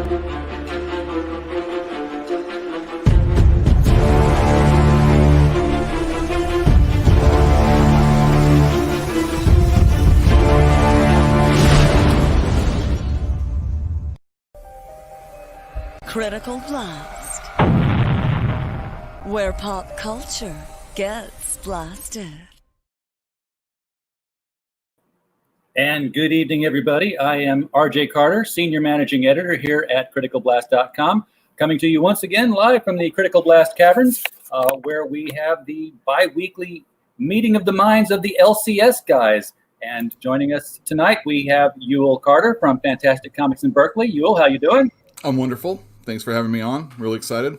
Critical Blast, where pop culture gets blasted. And good evening, everybody. I am RJ Carter, Senior Managing Editor here at criticalblast.com, coming to you once again live from the Critical Blast Caverns, where we have the bi-weekly meeting of the minds of the LCS Guys. And joining us tonight, we have Yule Carter from Fantastic Comics in Berkeley. Yule, how you doing? I'm wonderful. Thanks for having me on. Really excited.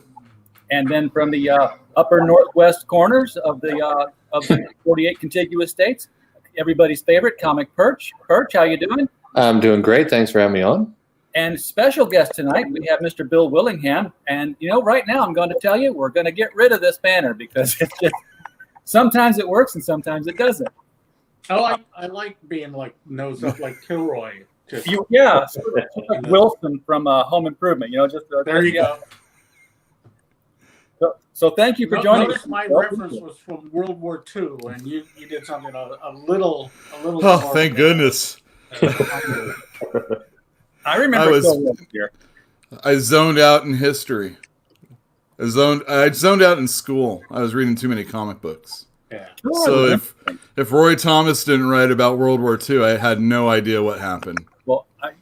And then from the upper northwest corners of the 48 contiguous states, everybody's favorite, Comic Perch. Perch, how you doing? I'm doing great. Thanks for having me on. And special guest tonight, we have Mr. Bill Willingham. And, you know, right now I'm going to tell you, we're going to get rid of this banner because it's just, sometimes it works and sometimes it doesn't. I like being like nose up like Kilroy. Yeah, like Wilson from Home Improvement. You know, just there you go. So thank you for joining us. My reference was from World War II, and you did something a little. Oh, thank goodness! I remember I zoned out in history. I zoned out in school. I was reading too many comic books. Yeah. So if Roy Thomas didn't write about World War II, I had no idea what happened. Well, I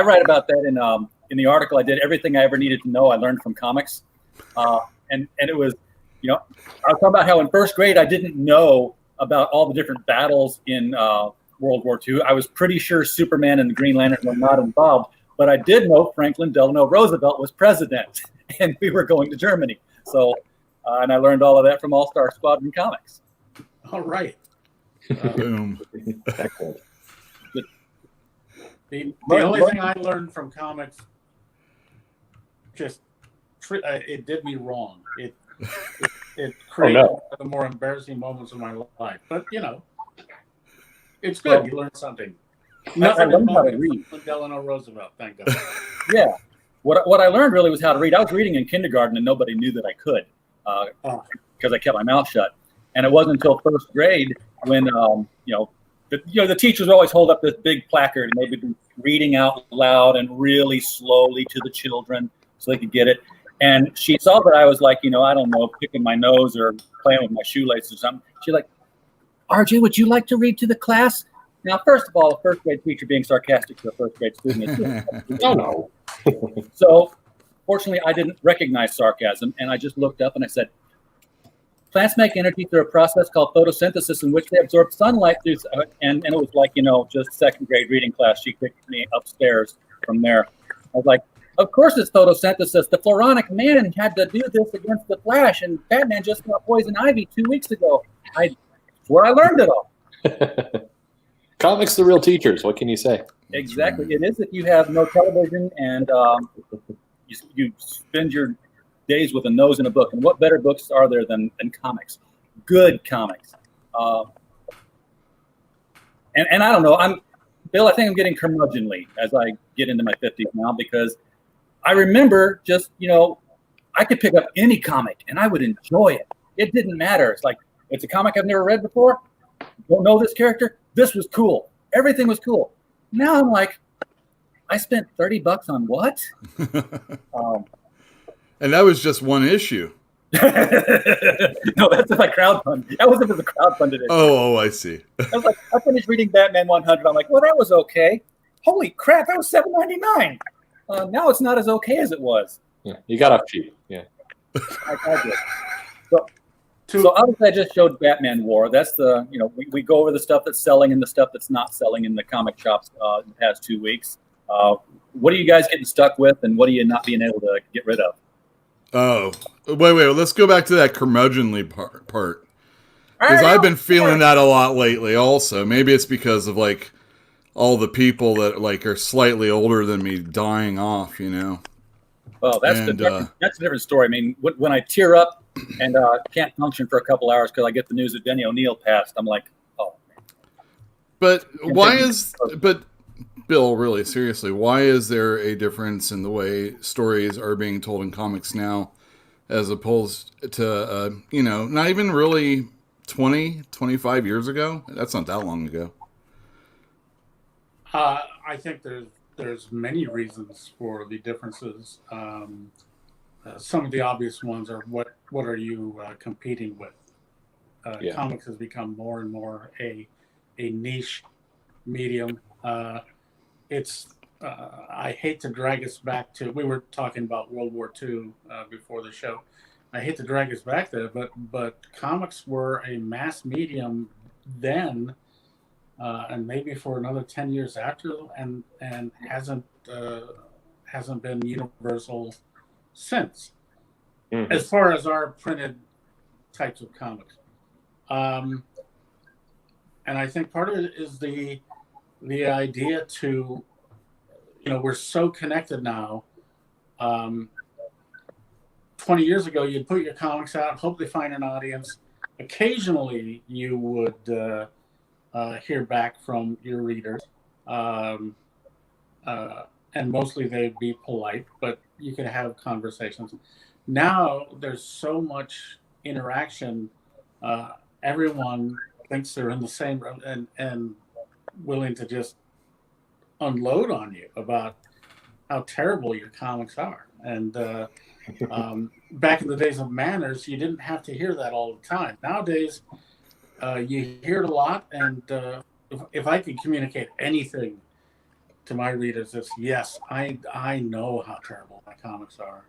write about that in the article I did. Everything I ever needed to know, I learned from comics. And it was, you know, I was talking about how in first grade I didn't know about all the different battles in World War II. I was pretty sure Superman and the Green Lantern were not involved, but I did know Franklin Delano Roosevelt was president, and we were going to Germany. So, and I learned all of that from All Star Squadron Comics. All right. Boom. Excellent. The only thing I learned from comics, it did me wrong. It created one of the more embarrassing moments of my life. But you know, it's good. You learn something. Nothing I learned how to read. Delano Roosevelt, thank God. Yeah. What I learned really was how to read. I was reading in kindergarten, and nobody knew that I could because I kept my mouth shut. And it wasn't until first grade when the teachers always hold up this big placard, and they'd be reading out loud and really slowly to the children so they could get it. And she saw that I was like, I don't know, picking my nose or playing with my shoelaces or something. She's like, RJ, would you like to read to the class? Now, first of all, a first grade teacher being sarcastic to a first grade student is no. So, fortunately, I didn't recognize sarcasm, and I just looked up and I said, plants make energy through a process called photosynthesis in which they absorb sunlight through, and it was like, just second grade reading class. She kicked me upstairs from there. I was like, of course it's photosynthesis. The Floronic Man had to do this against the Flash, and Batman just got poison ivy 2 weeks ago. Where I learned it all. Comics, the real teachers. What can you say? Exactly. It is if you have no television and you spend your days with a nose in a book. And what better books are there than comics? Good comics. And I don't know. Bill, I think I'm getting curmudgeonly as I get into my 50s now, because I remember just, I could pick up any comic and I would enjoy it. It didn't matter. It's like, it's a comic I've never read before. Don't know this character. This was cool. Everything was cool. Now I'm like, I spent $30 on what? And that was just one issue. No, that's if I crowdfund. That was if it was a crowdfunded issue. Oh, I see. I was like, I finished reading Batman 100. I'm like, well, that was okay. Holy crap, that was $7.99. Now it's not as okay as it was. Yeah, you got off cheap. Yeah. I did. So obviously I just showed Batman War. That's the, we go over the stuff that's selling and the stuff that's not selling in the comic shops in the past 2 weeks. What are you guys getting stuck with, and what are you not being able to get rid of? Oh, wait. Let's go back to that curmudgeonly part. Because I've been feeling that a lot lately also. Maybe it's because of, all the people that, are slightly older than me dying off, Well, that's a different story. I mean, when I tear up and can't function for a couple hours because I get the news that Denny O'Neil passed, I'm like, oh. But Bill, really seriously, why is there a difference in the way stories are being told in comics now as opposed to, not even really 20, 25 years ago? That's not that long ago. I think there's many reasons for the differences. Some of the obvious ones are what are you competing with? Comics has become more and more a niche medium. I hate to drag us back to, we were talking about World War II before the show. I hate to drag us back there, but comics were a mass medium then, and maybe for another 10 years after, and hasn't been universal since, as far as our printed types of comics. And I think part of it is the idea to, we're so connected now. 20 years ago, you'd put your comics out, hope they find an audience. Occasionally, you would hear back from your readers. And mostly they'd be polite, but you could have conversations. Now, there's so much interaction. Everyone thinks they're in the same room and willing to just unload on you about how terrible your comics are. And back in the days of manners, you didn't have to hear that all the time. Nowadays, you hear it a lot. And if I could communicate anything to my readers, it's yes, I know how terrible my comics are.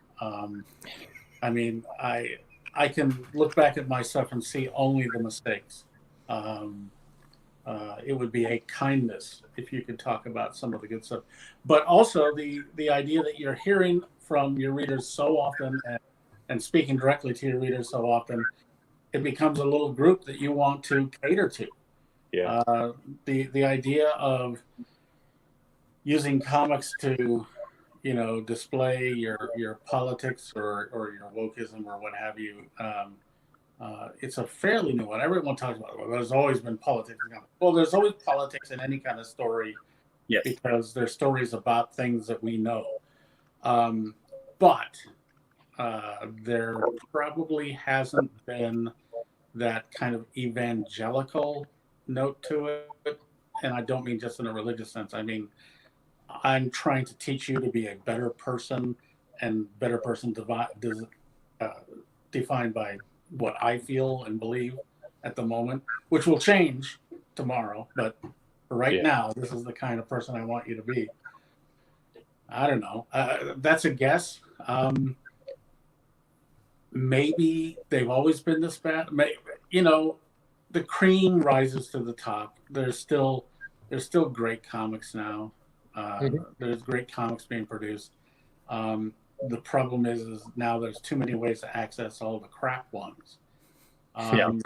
I mean, I can look back at my stuff and see only the mistakes. It would be a kindness if you could talk about some of the good stuff, but also the idea that you're hearing from your readers so often and speaking directly to your readers so often, it becomes a little group that you want to cater to. Yeah. The idea of using comics to, display your politics or your wokeism or what have you. It's a fairly new one. Everyone talks about it. Well, there's always been politics. Well, there's always politics in any kind of story, yes, because they're stories about things that we know. But there probably hasn't been that kind of evangelical note to it. And I don't mean just in a religious sense. I mean, I'm trying to teach you to be a better person, and better person defined by what I feel and believe at the moment, which will change tomorrow. But for right now, this is the kind of person I want you to be. I don't know. That's a guess. Maybe they've always been this bad. The cream rises to the top. There's still great comics now. There's great comics being produced. The problem is now there's too many ways to access all the crap ones. Comics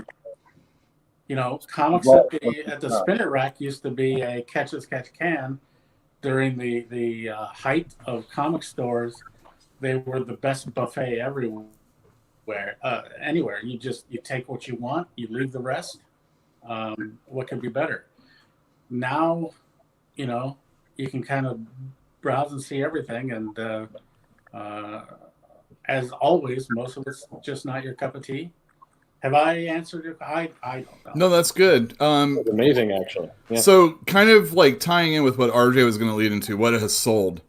at the spinner rack used to be a catch as catch can. During the height of comic stores, they were the best buffet everywhere. Anywhere. You take what you want, you leave the rest. What could be better? Now, you can kind of browse and see everything, and as always, most of it's just not your cup of tea. Have I answered your? I don't know. No, that's good. That's amazing, actually. Yeah. So, kind of like tying in with what RJ was going to lead into, what it has sold.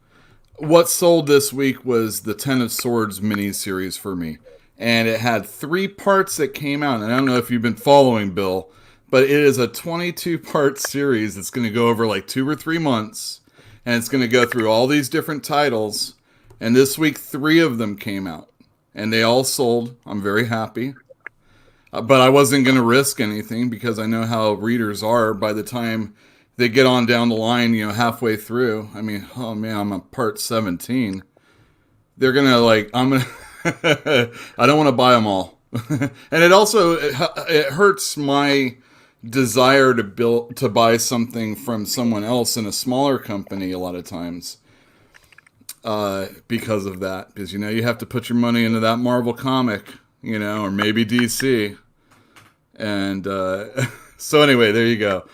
What sold this week was the Ten of Swords miniseries for me, and it had 3 parts that came out. And I don't know if you've been following, Bill, but it is a 22-part series that's going to go over like 2 or 3 months. And it's going to go through all these different titles. And this week, 3 of them came out. And they all sold. I'm very happy. But I wasn't going to risk anything because I know how readers are by the time they get on down the line, halfway through. I mean, oh man, I'm on part 17. They're going to I don't want to buy them all. And it hurts my desire to buy something from someone else in a smaller company a lot of times because of that. Because, you have to put your money into that Marvel comic, or maybe DC. And so anyway, there you go.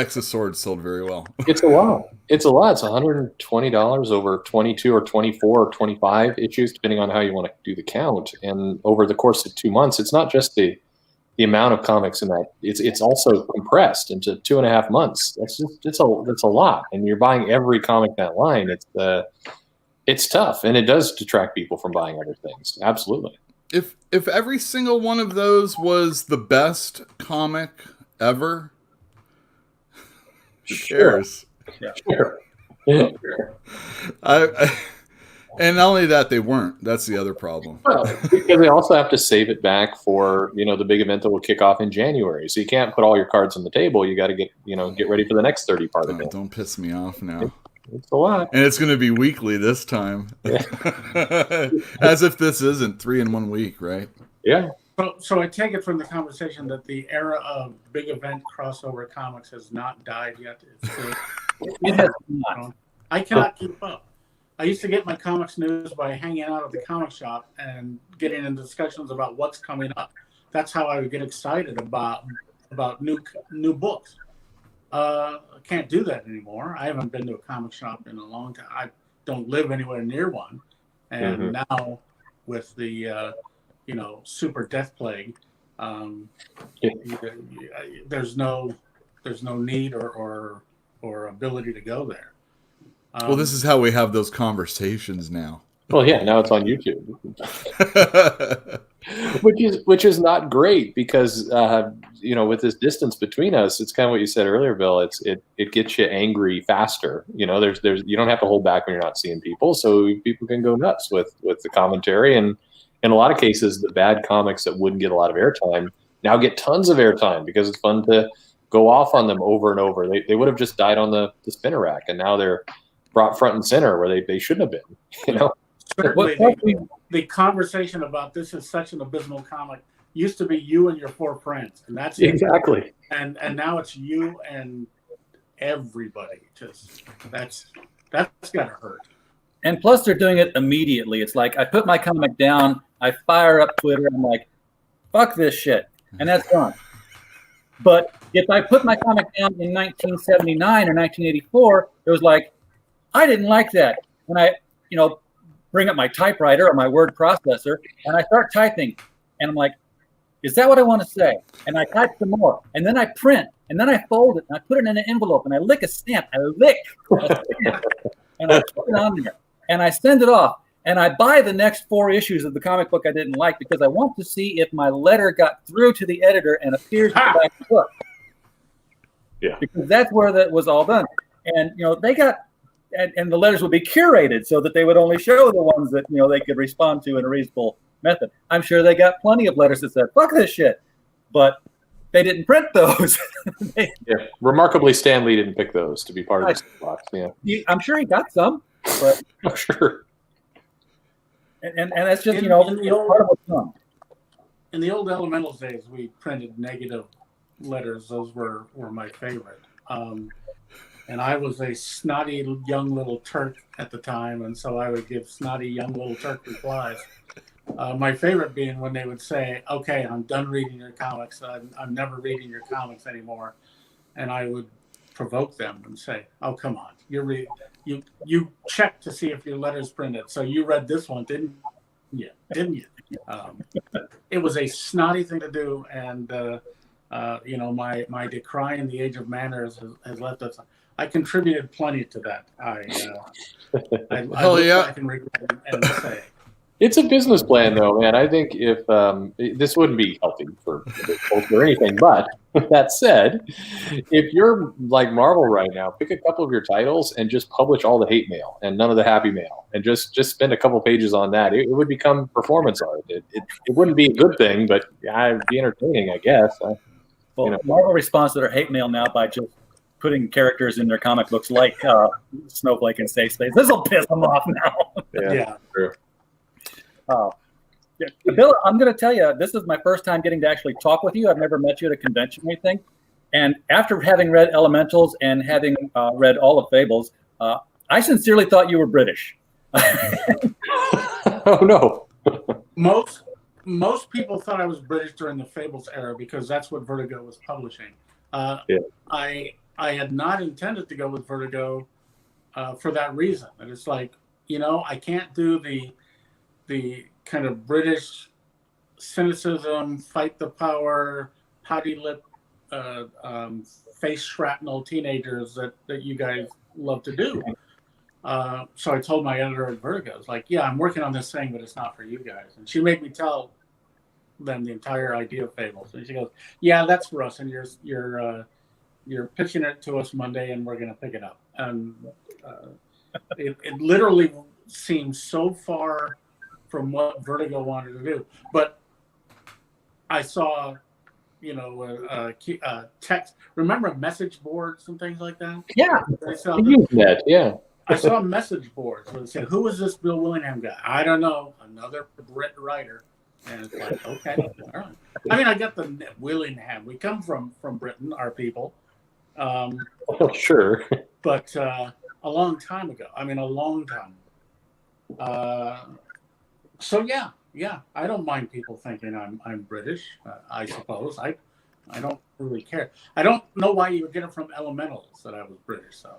Exosword sold very well. It's a lot. It's $120 over 22 or 24 or 25 issues, depending on how you want to do the count. And over the course of 2 months, it's not just the amount of comics in that. It's also compressed into 2.5 months. That's a lot. And you're buying every comic in that line. It's tough, and it does detract people from buying other things. Absolutely. If every single one of those was the best comic ever, who cares? Yeah. Sure. Yeah, sure. And not only that, they weren't. That's the other problem. Well, because they also have to save it back for the big event that will kick off in January. So you can't put all your cards on the table. You got to get ready for the next 30 part of it. Don't piss me off now. It's a lot. And it's going to be weekly this time. Yeah. As if this isn't 3 in 1 week, right? Yeah. So I take it from the conversation that the era of big event crossover comics has not died yet. It has not. I cannot keep up. I used to get my comics news by hanging out at the comic shop and getting into discussions about what's coming up. That's how I would get excited about new books. I can't do that anymore. I haven't been to a comic shop in a long time. I don't live anywhere near one, and now with the super death plague, there's no need or ability to go there. Well, this is how we have those conversations now. Well, yeah, now it's on YouTube, which is not great because with this distance between us, it's kind of what you said earlier, Bill. It gets you angry faster. There's you don't have to hold back when you're not seeing people, so people can go nuts with the commentary. And in a lot of cases, the bad comics that wouldn't get a lot of airtime now get tons of airtime because it's fun to go off on them over and over. They would have just died on the spinner rack, and now they're brought front and center where they should have been. Certainly, the conversation about this is such an abysmal comic used to be you and your 4 friends, and that's exactly. And now it's you and everybody. Just that's gotta hurt. And plus, they're doing it immediately. It's like I put my comic down, I fire up Twitter, I'm like, "Fuck this shit," and that's gone. But if I put my comic down in 1979 or 1984, it was like, I didn't like that, and I, bring up my typewriter or my word processor, and I start typing, and I'm like, is that what I want to say? And I type some more, and then I print, and then I fold it, and I put it in an envelope, and I lick a stamp. I lick a stamp, and I put it on there, and I send it off, and I buy the next 4 issues of the comic book I didn't like because I want to see if my letter got through to the editor and appears in the back of the book. Yeah. Because that's where that was all done. And, they got... And the letters would be curated so that they would only show the ones that they could respond to in a reasonable method. I'm sure they got plenty of letters that said "fuck this shit," but they didn't print those. Yeah, remarkably, Stan Lee didn't pick those to be part of this box. Yeah, I'm sure he got some, but I'm sure. And that's just part of what's done. In the old Elementals days, we printed negative letters. Those were my favorite. And I was a snotty young little Turk at the time, and so I would give snotty young little Turk replies. My favorite being when they would say, "Okay, I'm done reading your comics. I'm never reading your comics anymore," and I would provoke them and say, "Oh, come on, you checked to see if your letter's printed, so you read this one, didn't you? It was a snotty thing to do, and my decrying the age of manners has left us. I contributed plenty to that. I can regret and say. It's a business plan, though, man. I think if this wouldn't be healthy for culture or anything, but with that said, if you're like Marvel right now, pick a couple of your titles and just publish all the hate mail and none of the happy mail, and just spend a couple pages on that. It would become performance art. It wouldn't be a good thing, but it'd be entertaining, I guess. Marvel responds to their hate mail now by just putting characters in their comic books like Snowflake and Safe Space. This will piss them off now. Yeah. True. Bill, I'm going to tell you, this is my first time getting to actually talk with you. I've never met you at a convention or anything. And after having read Elementals and having read all of Fables, I sincerely thought you were British. Oh, no. Most people thought I was British during the Fables era because that's what Vertigo was publishing. I had not intended to go with Vertigo for that reason. And it's like, I can't do the kind of British cynicism, fight the power, potty lip, face shrapnel teenagers that you guys love to do. So I told my editor at Vertigo, I was like, yeah, I'm working on this thing, but it's not for you guys. And she made me tell them the entire idea of Fables. And she goes, yeah, that's for us. And you're pitching it to us Monday, and we're going to pick it up. And it literally seems so far from what Vertigo wanted to do. But I saw, text. Remember message boards and things like that? Yeah, yeah. I saw message boards where they said, "Who is this Bill Willingham guy?" I don't know. Another Brit writer, and it's like, okay, all right. I mean, I got the Willingham. We come from Britain, our people. Sure. But a long time ago. I mean, a long time. So yeah, I don't mind people thinking I'm British. I suppose I don't really care. I don't know why you would get it from Elementals that I was British. So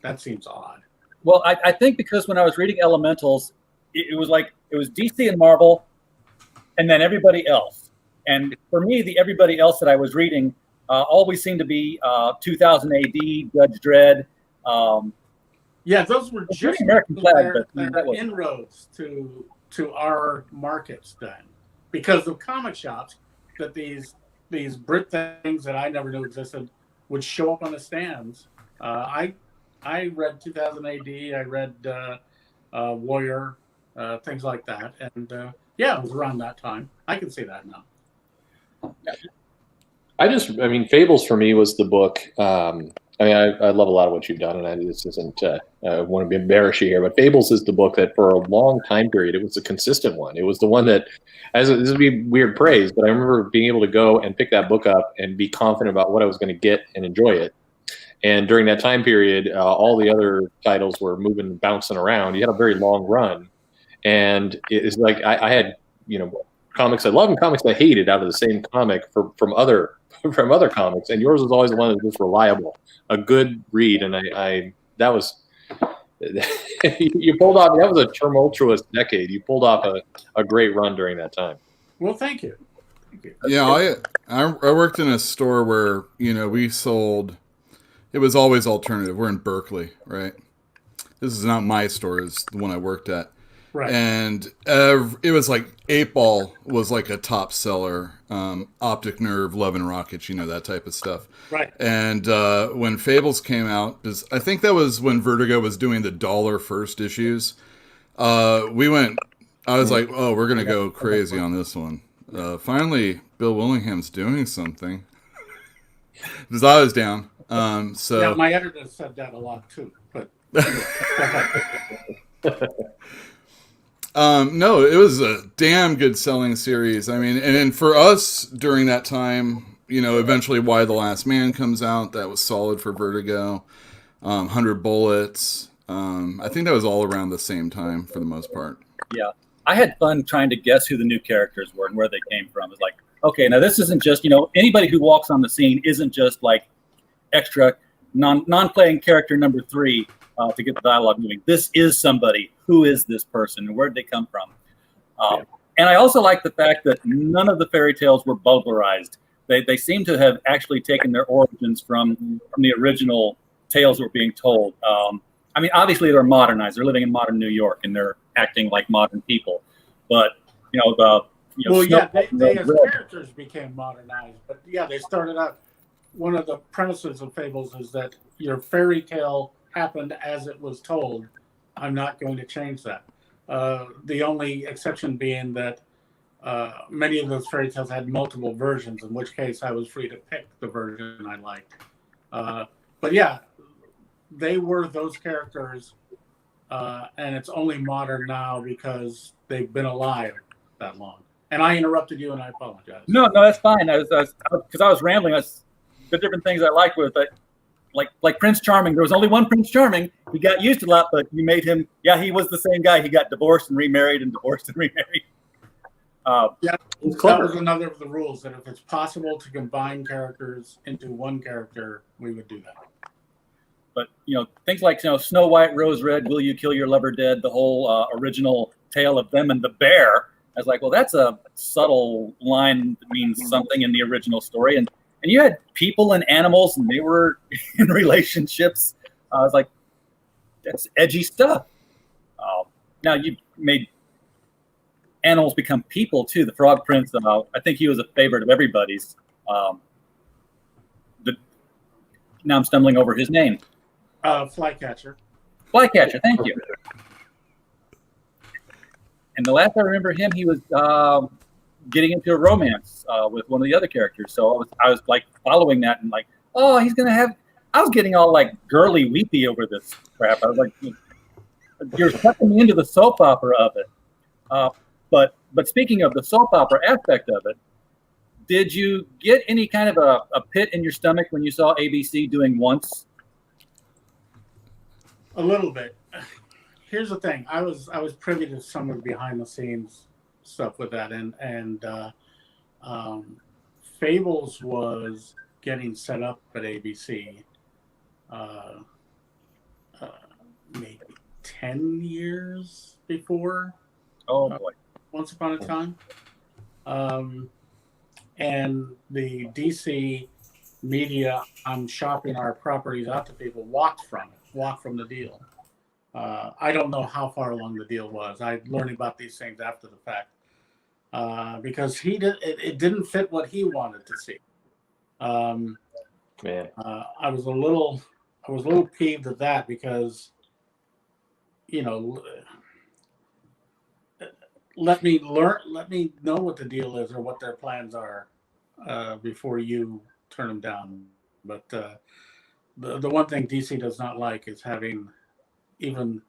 that seems odd. Well, I think because when I was reading Elementals, it was DC and Marvel, and then everybody else. And for me, the everybody else that I was reading always seemed to be 2000 AD, Judge Dredd. Yeah, those were just American flag, their inroads to our markets then, because of comic shops that these Brit things that I never knew existed would show up on the stands. I read 2000 AD. I read Warrior, things like that, and it was around that time. I can see that now. Fables for me was the book. I love a lot of what you've done, and this isn't. I want to embarrass you here, but Fables is the book that for a long time period it was a consistent one. It was the one that, this would be weird praise, but I remember being able to go and pick that book up and be confident about what I was going to get and enjoy it. And during that time period, all the other titles were moving, bouncing around. You had a very long run, and it's like I had comics I loved and comics I hated out of the same comic from other comics, and yours was always the one that was just reliable, a good read, and that was you pulled off. That was a tumultuous decade. You pulled off a great run during that time. Well, thank you. Yeah, I worked in a store where we sold. It was always alternative. We're in Berkeley, right? This is not my store. It's the one I worked at. Right. And it was like 8-Ball was like a top seller. Optic Nerve, Love and Rockets, that type of stuff. Right. And when Fables came out, I think that was when Vertigo was doing the $1 first issues. I was like, oh, we're going to go crazy on this one. Finally, Bill Willingham's doing something. Because I was down. Yeah, my editor said that a lot too, but no, it was a damn good selling series. I mean, and then for us during that time, eventually Why the Last Man comes out. That was solid for Vertigo. 100 Bullets. I think that was all around the same time for the most part. Yeah. I had fun trying to guess who the new characters were and where they came from. It's like, okay, now this isn't just, anybody who walks on the scene isn't just like extra non-playing character number 3 to get the dialogue moving. This is somebody. Who is this person and where did they come from? And I also like the fact that none of the fairy tales were buglerized. They seem to have actually taken their origins from the original tales that were being told. I mean, obviously they're modernized. They're living in modern New York and they're acting like modern people. But they as characters became modernized. But they started out. One of the premises of Fables is that your fairy tale happened as it was told. I'm not going to change that. The only exception being that many of those fairy tales had multiple versions, in which case I was free to pick the version I liked. But yeah, they were those characters, and it's only modern now because they've been alive that long. And I interrupted you, and I apologize. No, that's fine. Because I was rambling. The different things I liked with it, like Prince Charming. There was only one Prince Charming. He got used a lot, but you made him. Yeah, he was the same guy. He got divorced and remarried and divorced and remarried. Yeah, It's that clever. was another of the rules, that if it's possible to combine characters into one character, we would do that. But things like Snow White, Rose Red, Will You Kill Your Lover Dead, the whole original tale of them and the bear. I was like, well, that's a subtle line that means something in the original story, and you had people and animals, and they were in relationships. I was like, that's edgy stuff. Now you made animals become people too. The Frog Prince, I think he was a favorite of everybody's. Now I'm stumbling over his name. Flycatcher. Flycatcher, thank you. And the last I remember him, he was getting into a romance with one of the other characters. So I was like following that and like, oh, he's gonna have. I was getting all like girly, weepy over this crap. I was like, you're sucking me into the soap opera of it. But speaking of the soap opera aspect of it, did you get any kind of a pit in your stomach when you saw ABC doing Once? A little bit. Here's the thing. I was privy to some of the behind the scenes stuff with that, and Fables was getting set up at ABC maybe 10 years before. Oh boy. Once Upon a Time. And the DC media, I'm shopping our properties out to people, walked from the deal. I don't know how far along the deal was. I learned about these things after the fact because it didn't fit what he wanted to see. Man, I was a little peeved at that because, let me know what the deal is or what their plans are before you turn them down. But the one thing DC does not like is having, even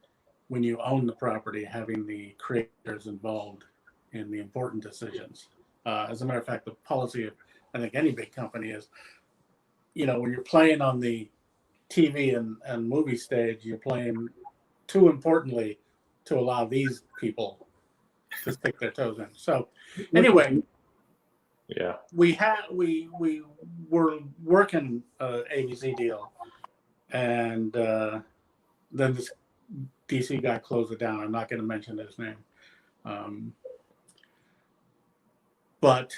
when you own the property, having the creators involved in the important decisions. As a matter of fact, the policy of, I think, any big company is, when you're playing on the TV and movie stage, you're playing too importantly to allow these people to stick their toes in. So anyway, yeah. we were working ABC deal, and then this DC guy closed it down. I'm not going to mention his name. But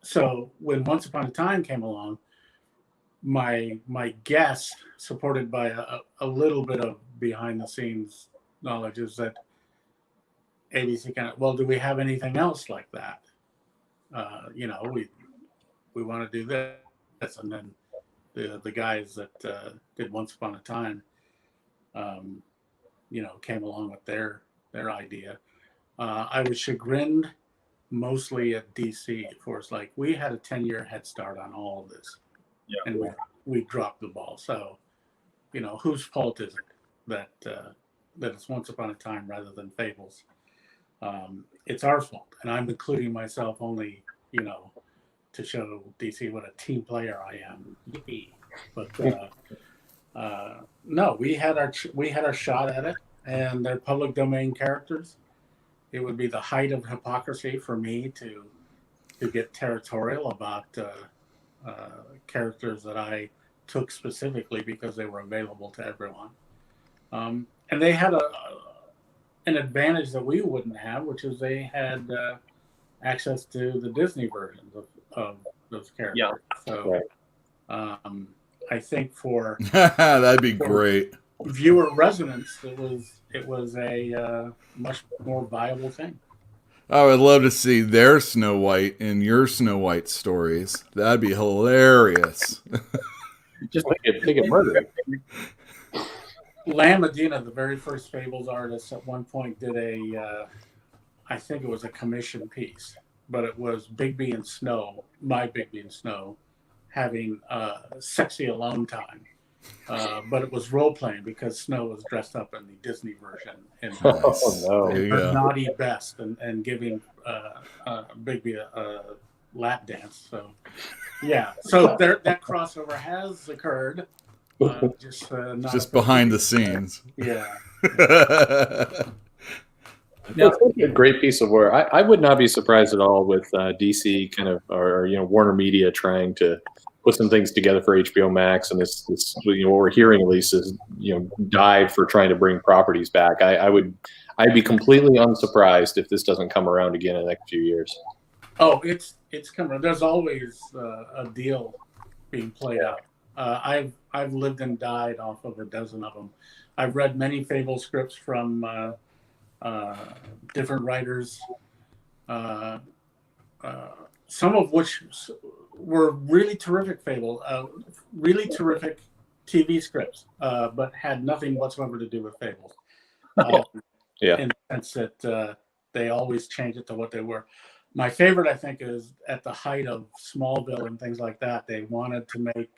so when Once Upon a Time came along, my guess, supported by a little bit of behind the scenes knowledge, is that ABC do we have anything else like that? We want to do this, and then the guys that did Once Upon a Time, came along with their idea. I was chagrined mostly at DC for it's like we had a 10-year head start on all of this, and we dropped the ball. So, whose fault is it that it's Once Upon a Time rather than Fables? It's our fault, and I'm including myself only, to show DC what a team player I am. But no, we had our shot at it, and they're public domain characters. It would be the height of hypocrisy for me to get territorial about characters that I took specifically because they were available to everyone. And they had an advantage that we wouldn't have, which is they had access to the Disney versions of those characters. Yeah. So I think for that'd be great. Viewer resonance, it was a much more viable thing. I would love to see their Snow White in your Snow White stories. That'd be hilarious. Just they get murdered. Lam Medina, the very first Fables artist, at one point did I think it was a commission piece, but it was Bigby and Snow, my Bigby and Snow, having sexy alone time. But it was role playing because Snow was dressed up in the Disney version in her naughty best and giving Bigby a lap dance. So yeah, so that crossover has occurred. Just behind the scenes. Yeah. Now, It's a great piece of work. I would not be surprised at all with DC kind of, or Warner Media trying to put some things together for HBO Max, and this what we're hearing at least is dive for trying to bring properties back. I'd be completely unsurprised if this doesn't come around again in the next few years. Oh, it's coming. There's always a deal being played out. I've lived and died off of a dozen of them. I've read many Fable scripts from different writers, some of which were really terrific Fable, really terrific TV scripts, but had nothing whatsoever to do with Fables. Yeah. In the sense that they always change it to what they were. My favorite, I think, is at the height of Smallville and things like that. They wanted to make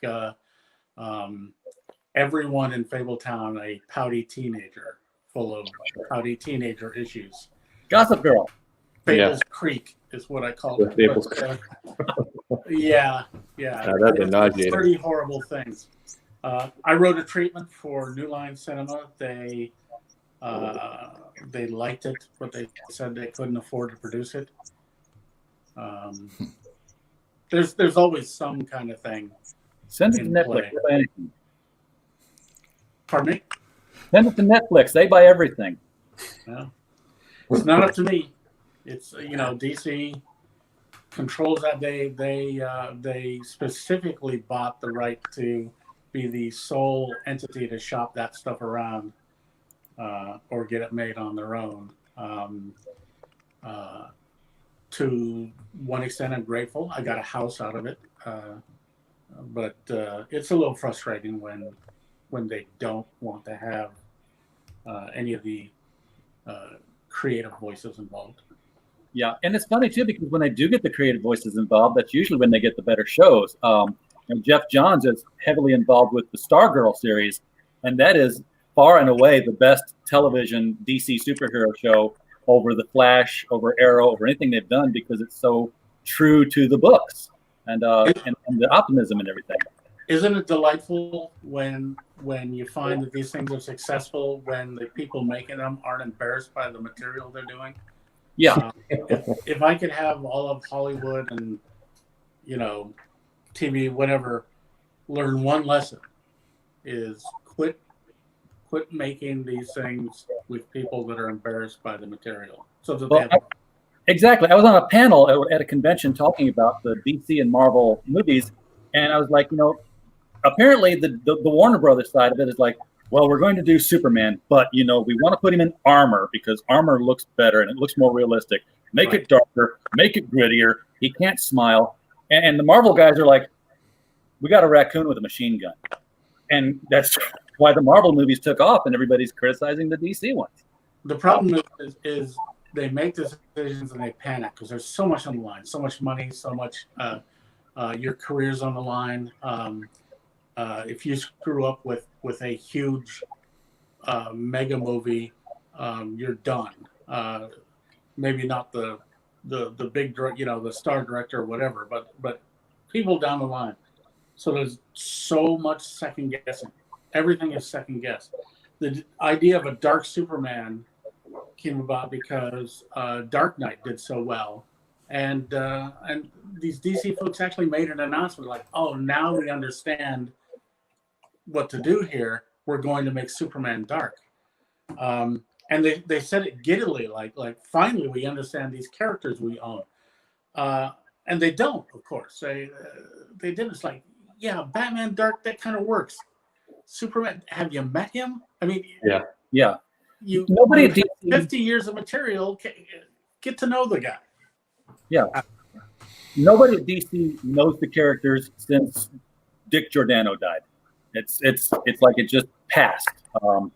everyone in Fabletown a pouty teenager, full of pouty teenager issues. Gossip Girl. Fables Creek is what I call it. Fables yeah. That's a nauseating. 30 horrible things. I wrote a treatment for New Line Cinema. They liked it, but they said they couldn't afford to produce it. There's always some kind of thing. Send it to Netflix. They buy anything. Pardon me? Send it to Netflix. They buy everything. Well, it's not up to me. It's DC controls that. They specifically bought the right to be the sole entity to shop that stuff around or get it made on their own. To one extent, I'm grateful. I got a house out of it, but it's a little frustrating when they don't want to have any of the creative voices involved. Yeah, and it's funny too because when they do get the creative voices involved, that's usually when they get the better shows. Jeff Johns is heavily involved with the Stargirl series, and that is far and away the best television DC superhero show over the Flash, over Arrow, over anything they've done because it's so true to the books and the optimism and everything. Isn't it delightful when you find that these things are successful when the people making them aren't embarrassed by the material they're doing? Yeah. If I could have all of Hollywood and TV, whatever, learn one lesson is quit making these things with people that are embarrassed by the material. So that exactly. I was on a panel at a convention talking about the DC and Marvel movies, and I was like, apparently the Warner Brothers side of it is like, well, we're going to do Superman, but we want to put him in armor because armor looks better and it looks more realistic. Make it darker, make it grittier. He can't smile. And the Marvel guys are like, we got a raccoon with a machine gun. And that's why the Marvel movies took off and everybody's criticizing the DC ones. The problem is they make decisions and they panic because there's so much on the line, so much money, so much your career's on the line. If you screw up with a huge mega movie, you're done. Maybe not the big the star director or whatever, but people down the line. So there's so much second guessing. Everything is second guessed. The idea of a dark Superman came about because Dark Knight did so well. And these DC folks actually made an announcement like, oh, now we understand what to do here. We're going to make Superman dark. And they said it giddily, like finally we understand these characters we own. And they don't, of course. They didn't. It's like, yeah, Batman dark, that kind of works. Superman, have you met him? I mean, yeah. Nobody at DC, 50 years of material, get to know the guy. Yeah. Nobody at DC knows the characters since Dick Giordano died. It's like it just passed. All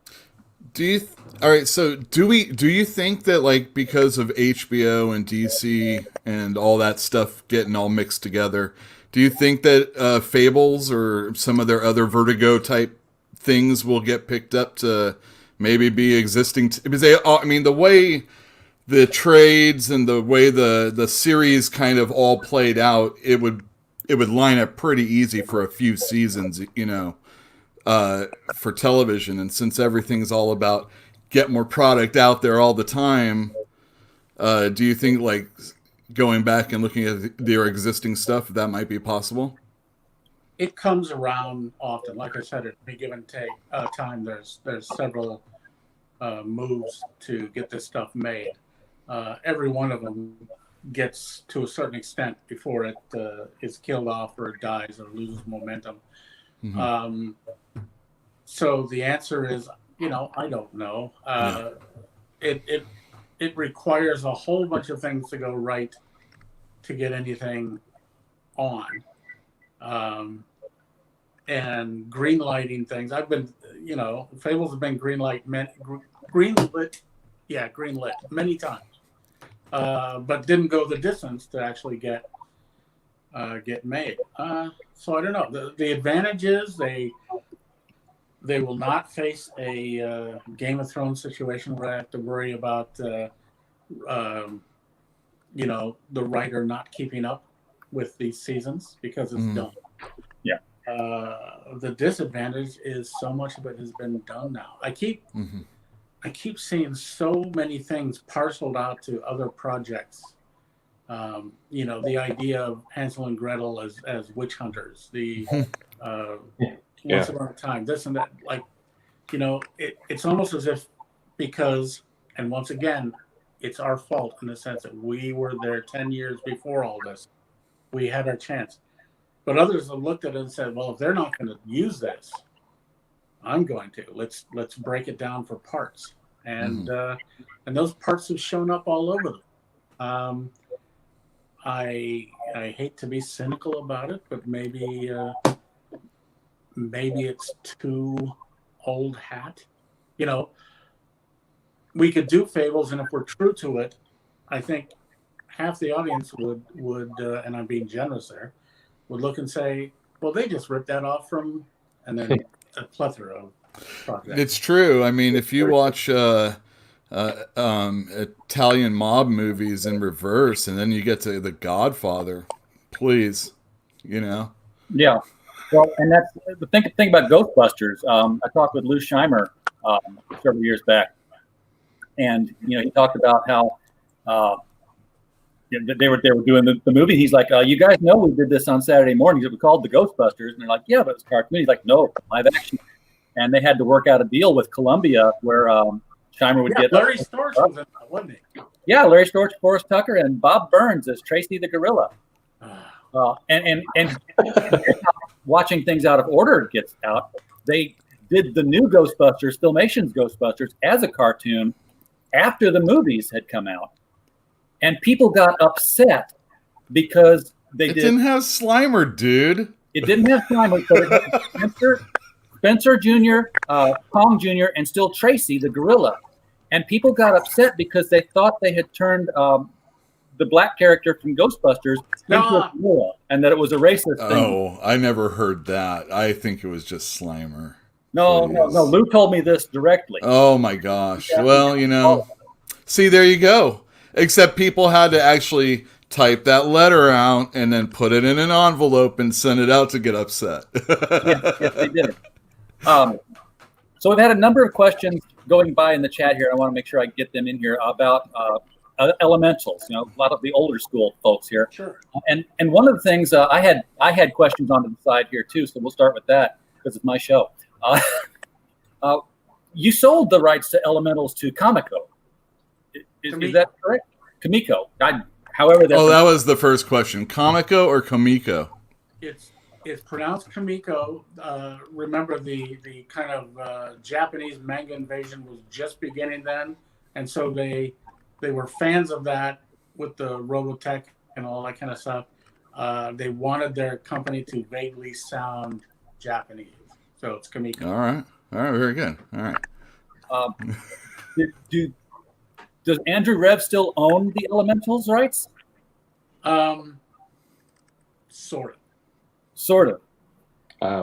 right, so do you think that like because of HBO and DC and all that stuff getting all mixed together, do you think that Fables or some of their other Vertigo type things will get picked up to maybe be existing? Because the way the trades and the way the series kind of all played out, it would line up pretty easy for a few seasons, for television. And since everything's all about get more product out there all the time, Do you think like going back and looking at their existing stuff, that might be possible? It comes around often. Like I said, at any given time, there's several moves to get this stuff made. Every one of them gets to a certain extent before it is killed off or dies or loses momentum. Mm-hmm. So the answer is, I don't know. It requires a whole bunch of things to go right to get anything on. And green lighting things. I've been, Fables have been greenlit many times, but didn't go the distance to actually get made. So I don't know. The advantage is they will not face a Game of Thrones situation where I have to worry about the writer not keeping up with these seasons because it's done. Yeah. The disadvantage is so much of it has been done now. I keep seeing so many things parceled out to other projects. The idea of Hansel and Gretel as witch hunters, the once upon a time, this and that. Like, it's almost as if because, and once again, it's our fault in the sense that we were there 10 years before all this. We had our chance. But others have looked at it and said, well, if they're not going to use this, I'm going to. Let's break it down for parts. And and those parts have shown up all over them. I hate to be cynical about it, but maybe it's too old hat. We could do Fables, and if we're true to it, I think half the audience would and I'm being generous there, would look and say, well, they just ripped that off from, and then a plethora of projects. It's true. I mean, if you watch Italian mob movies in reverse, and then you get to The Godfather, please, Yeah. Well, and that's the thing about Ghostbusters. I talked with Lou Scheimer several years back, and he talked about how they were doing the movie. He's like, you guys know we did this on Saturday mornings. It was called The Ghostbusters, and they're like, yeah, but it's cartoon. He's like, no, live action. And they had to work out a deal with Columbia where Scheimer would get Larry Storch was in that, wasn't he? Yeah, Larry Storch, Forrest Tucker, and Bob Burns as Tracy the Gorilla. And watching things out of order gets out. They did the new Ghostbusters, Filmation's Ghostbusters, as a cartoon after the movies had come out. And people got upset because it didn't have Slimer, dude. It didn't have Slimer, but it had Spencer Jr., Kong Jr., and still Tracy, the gorilla. And people got upset because they thought they had turned the black character from Ghostbusters into a gorilla, and that it was a racist thing. Oh, I never heard that. I think it was just Slimer. No. Lou told me this directly. Oh, my gosh. Yeah. Well, see, there you go. Except people had to actually type that letter out and then put it in an envelope and send it out to get upset. Yes, they did. So we've had a number of questions going by in the chat here. I want to make sure I get them in here about elementals. A lot of the older school folks here. Sure. And one of the things I had questions on the side here too. So we'll start with that because it's my show. You sold the rights to elementals to Comico. Is that correct? Comico. However, that was the first question. Comico or Comico? It's pronounced Comico. Remember the kind of Japanese manga invasion was just beginning then, and so they were fans of that with the Robotech and all that kind of stuff. They wanted their company to vaguely sound Japanese, so it's Comico. All right, very good. All right. Does Andrew Rev still own the Elementals rights? Sort of.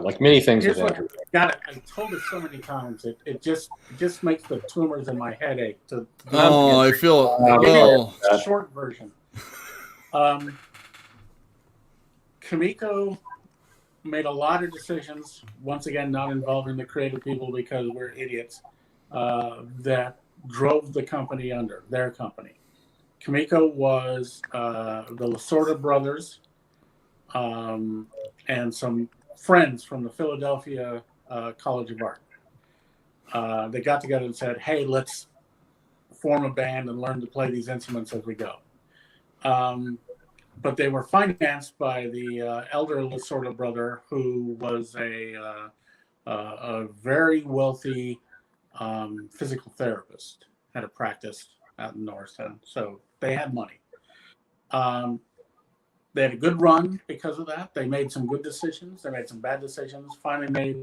Like many things with Andrew. Got it. I told it so many times. It just makes the tumors in my head ache. I feel a short version. Comico made a lot of decisions. Once again, not involving the creative people because we're idiots. That drove the company under, their company. Kamiko was the Lasorda brothers and some friends from the Philadelphia College of Art. They got together and said, hey, let's form a band and learn to play these instruments as we go. But they were financed by the elder Lasorda brother, who was a very wealthy physical therapist, had a practice out in Norristown. So they had money. They had a good run because of that. They made some good decisions. They made some bad decisions. Finally made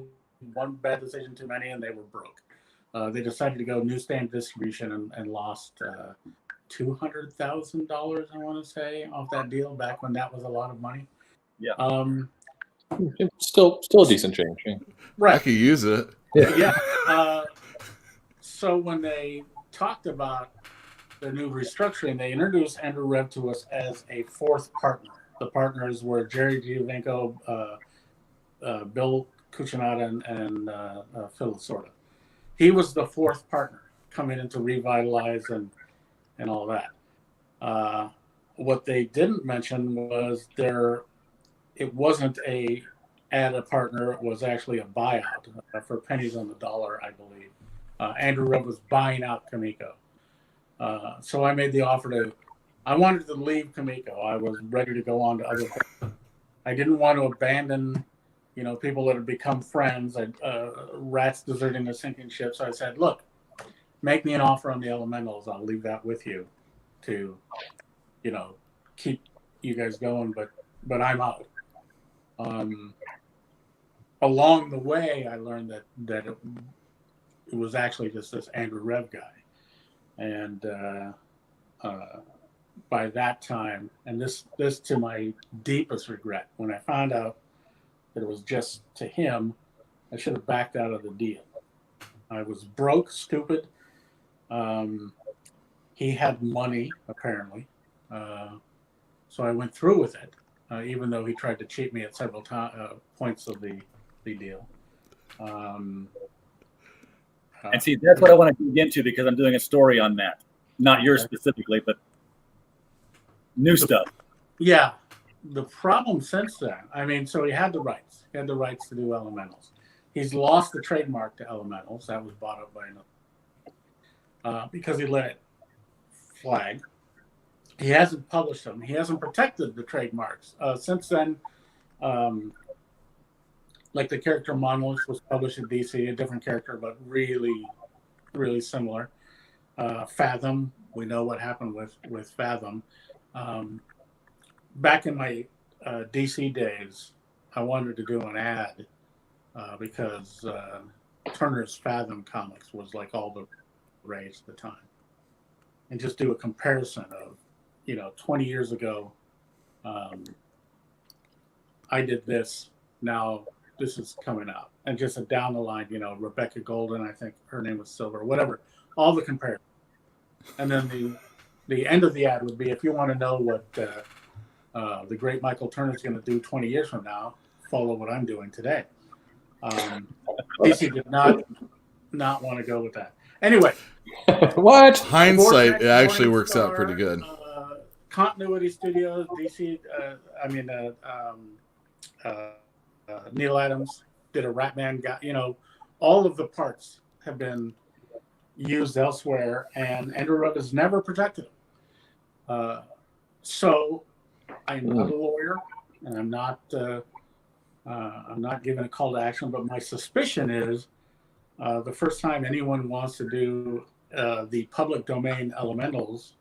one bad decision too many, and they were broke. They decided to go newsstand distribution and lost $200,000, I want to say, off that deal back when that was a lot of money. Yeah. It's still a decent change. Yeah. Right. I could use it. Yeah. So when they talked about their new restructuring, they introduced Andrew Rev to us as a fourth partner. The partners were Jerry Giovinco, Bill Cucinato, and Phil Lasorda. He was the fourth partner coming in to revitalize and all that. What they didn't mention was it wasn't a partner, it was actually a buyout for pennies on the dollar, I believe. Andrew Rev was buying out Kamiko. So I made the offer I wanted to leave Kamiko. I was ready to go on to other things. I didn't want to abandon, people that had become friends, rats deserting a sinking ship. So I said, look, make me an offer on the Elementals. I'll leave that with you to, keep you guys going, but I'm out. Along the way, I learned that it was actually just this Andrew Rev guy. And by that time, and this to my deepest regret, when I found out that it was just to him, I should have backed out of the deal. I was broke, stupid. He had money, apparently. So I went through with it, even though he tried to cheat me at several points of the deal. And see, that's what I want to dig into, because I'm doing a story on that. Not yours specifically, but new stuff. Yeah. The problem since then, so he had the rights. He had the rights to do Elementals. He's lost the trademark to Elementals. That was bought up by another. Because he let it flag. He hasn't published them. He hasn't protected the trademarks. Since then, like the character Monolith was published in DC, a different character, but really, really similar. Fathom, we know what happened with Fathom. Back in my DC days, I wanted to do an ad because Turner's Fathom Comics was like all the rage at the time. And just do a comparison of, 20 years ago, I did this, now this is coming out. And just down the line, Rebecca Golden, I think her name was Silver, whatever, all the comparisons. And then the end of the ad would be, if you want to know what the great Michael Turner is going to do 20 years from now, follow what I'm doing today. DC did not want to go with that. Anyway. What? Hindsight, it actually works out pretty good. Continuity Studios, DC, Neil Adams did a Ratman guy, all of the parts have been used elsewhere, and Andrew Rudd has never protected them. So I'm not a lawyer, and I'm not giving a call to action, but my suspicion is the first time anyone wants to do the public domain Elementals,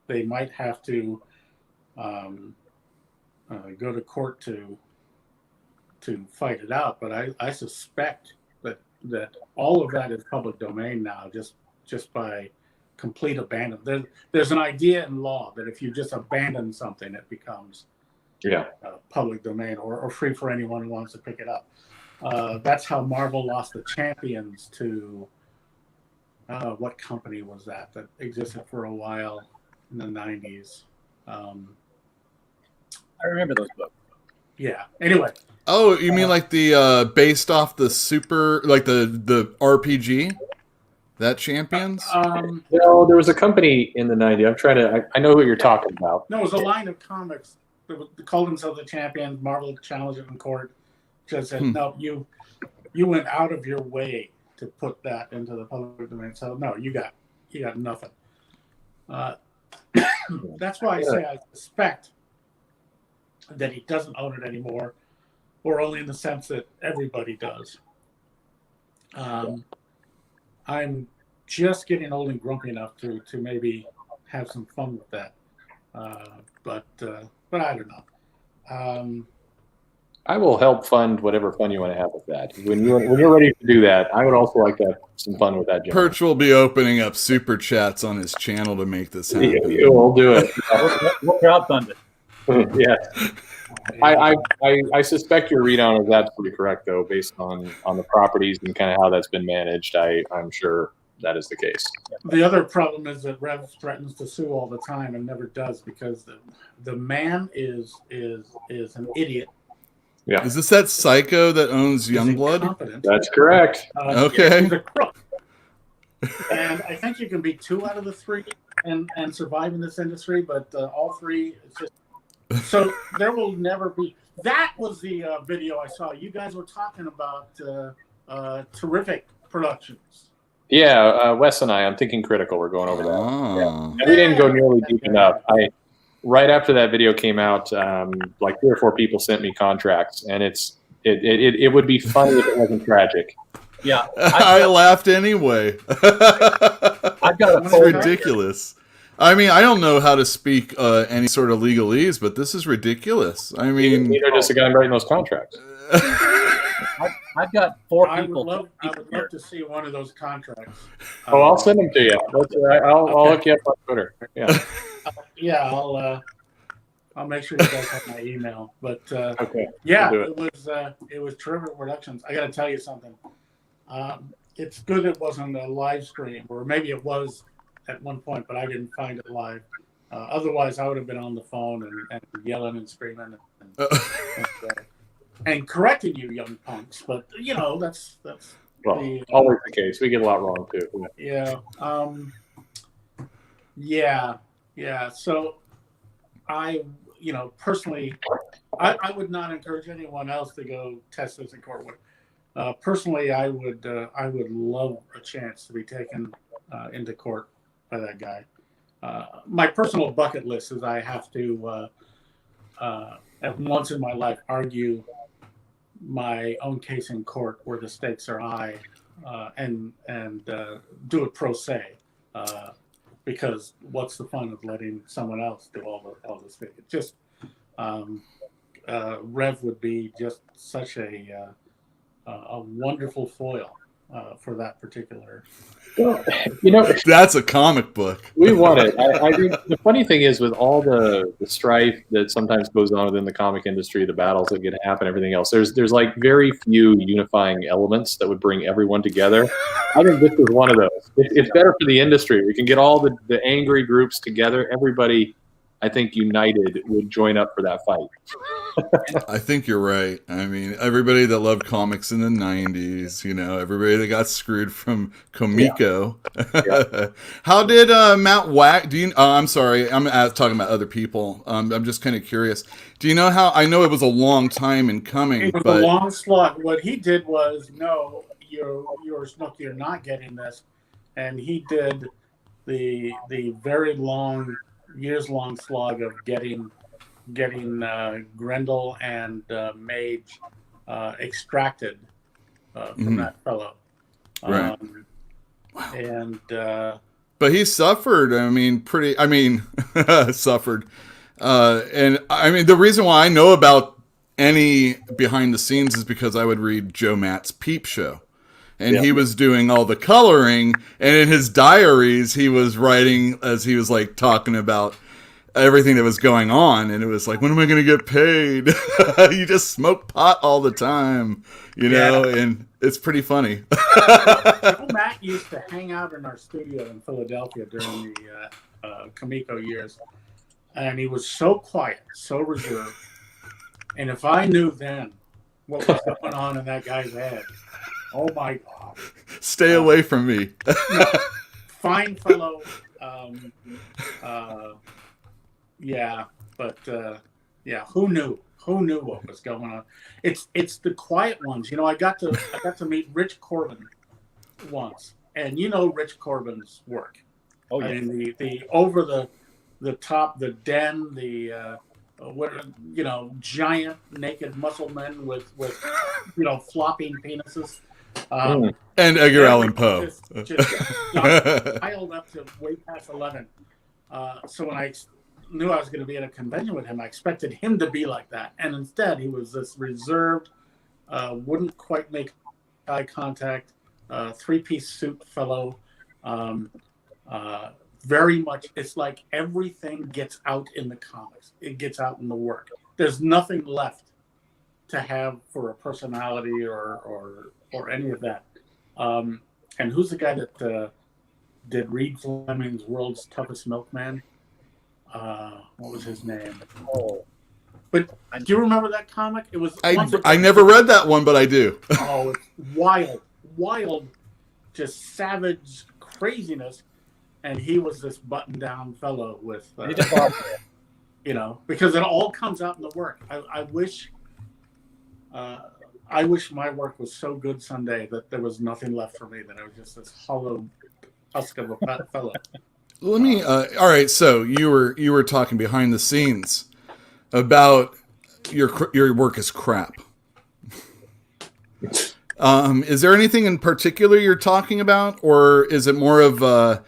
they might have to go to court to fight it out. But I suspect that all of that is public domain now, just by complete abandon. There's an idea in law that if you just abandon something, it becomes public domain or free for anyone who wants to pick it up. That's how Marvel lost the Champions to what company was that existed for a while in the 90s. I remember those books. Yeah. Anyway. Oh, you mean like the based off the super, like the RPG? That Champions? No, there was a company in the '90s. I know what you're talking about. No, it was a line of comics that called themselves the Champions. Marvel challenged it in court. Just said, no, you went out of your way to put that into the public domain. So no, you got nothing. That's why I say I suspect that he doesn't own it anymore, or only in the sense that everybody does. I'm just getting old and grumpy enough to maybe have some fun with that, but I don't know. I will help fund whatever fun you want to have with that. When you're ready to do that, I would also like to have some fun with that. Gentleman. Perch will be opening up super chats on his channel to make this happen. Yeah, we'll do it. We'll crowdfund it. Yeah. I suspect your read on is absolutely correct, though, based on the properties and kind of how that's been managed. I'm sure that is the case. The other problem is that Rev threatens to sue all the time and never does because the man is an idiot. Yeah. Is this that psycho that owns Youngblood? That's correct. Okay. He's a crook. And I think you can be 2 out of the 3 and survive in this industry, but all 3 is just. So there will never be. That was the video I saw. You guys were talking about terrific productions. Yeah, Wes and I'm thinking critical. We're going over that. Oh. Yeah. And we didn't go nearly deep enough. Right after that video came out, like 3 or 4 people sent me contracts, and it would be funny if it wasn't tragic. Yeah, I laughed anyway. I've got It's ridiculous. I mean, I don't know how to speak any sort of legalese, but this is ridiculous. I mean, neither does the guy writing those contracts. I've got 4 I people. would love to see one of those contracts. Oh, I'll send them to you. I'll hook you up on Twitter. Yeah. Yeah, I'll make sure you guys have my email. But okay. Yeah, it was terrific productions. I got to tell you something. It's good it wasn't a live stream, or maybe it was at one point, but I didn't find it live. Otherwise, I would have been on the phone and yelling and screaming and correcting you, young punks. But that's always the case. We get a lot wrong too. Yeah. So I personally, I would not encourage anyone else to go test this in court. Personally, I would love a chance to be taken into court by that guy. My personal bucket list is I have to, at once in my life, argue my own case in court where the stakes are high, and do it pro se, because what's the fun of letting someone else do all this thing? It just Rev would be just such a wonderful foil for that particular. Well, that's a comic book. We want it. I think the funny thing is, with all the strife that sometimes goes on within the comic industry, the battles that get happen, everything else, there's like very few unifying elements that would bring everyone together. I think this is one of those. It's better for the industry. We can get all the angry groups together. Everybody, I think, united would join up for that fight. I think you're right. I mean, everybody that loved comics in the 90s, everybody that got screwed from Comico. Yeah. How did Matt Wack, I'm sorry, I'm talking about other people. I'm just kind of curious. Do you know how, I know it was a long time in coming. It was a long slog. What he did was, no, you're Snooki, you're not getting this. And he did the very long, years-long slog of getting Grendel and Mage extracted from that fellow. Right. And but he suffered. Suffered. And I mean, the reason why I know about any behind the scenes is because I would read Joe Matt's Peep Show. And he was doing all the coloring, and in his diaries, he was writing as he was like talking about everything that was going on, and it was like, when am I going to get paid? You just smoke pot all the time, and it's pretty funny. Joe Matt used to hang out in our studio in Philadelphia during the Comico years, and he was so quiet, so reserved. And if I knew then what was going on in that guy's head, Oh my God. Stay away from me. No, fine fellow. Yeah, but yeah, who knew? Who knew what was going on? It's the quiet ones. You know, I got to meet Rich Corbin once, and you know Rich Corbin's work. Oh yeah. I mean, the over the top, the den, the what, you know, giant naked muscle men with you know, flopping penises. And Edgar Allan Poe. Just piled up to way past 11. So when I knew I was going to be at a convention with him, I expected him to be like that. And instead, he was this reserved, wouldn't quite make eye contact, three-piece suit fellow. Very much, it's like everything gets out in the comics. It gets out in the work. There's nothing left to have for a personality or any of that. And who's the guy that did Reed Fleming's World's Toughest Milkman? What was his name? Oh, but do you remember that comic? It was. I never read that one, but I do. Oh, it's wild, just savage craziness. And he was this button-down fellow with, you know, because it all comes out in the work. I wish my work was so good someday that there was nothing left for me, that I was just this hollow husk of a fellow. Let me. All right. So you were talking behind the scenes about your work is crap. Is there anything in particular you're talking about, or is it more of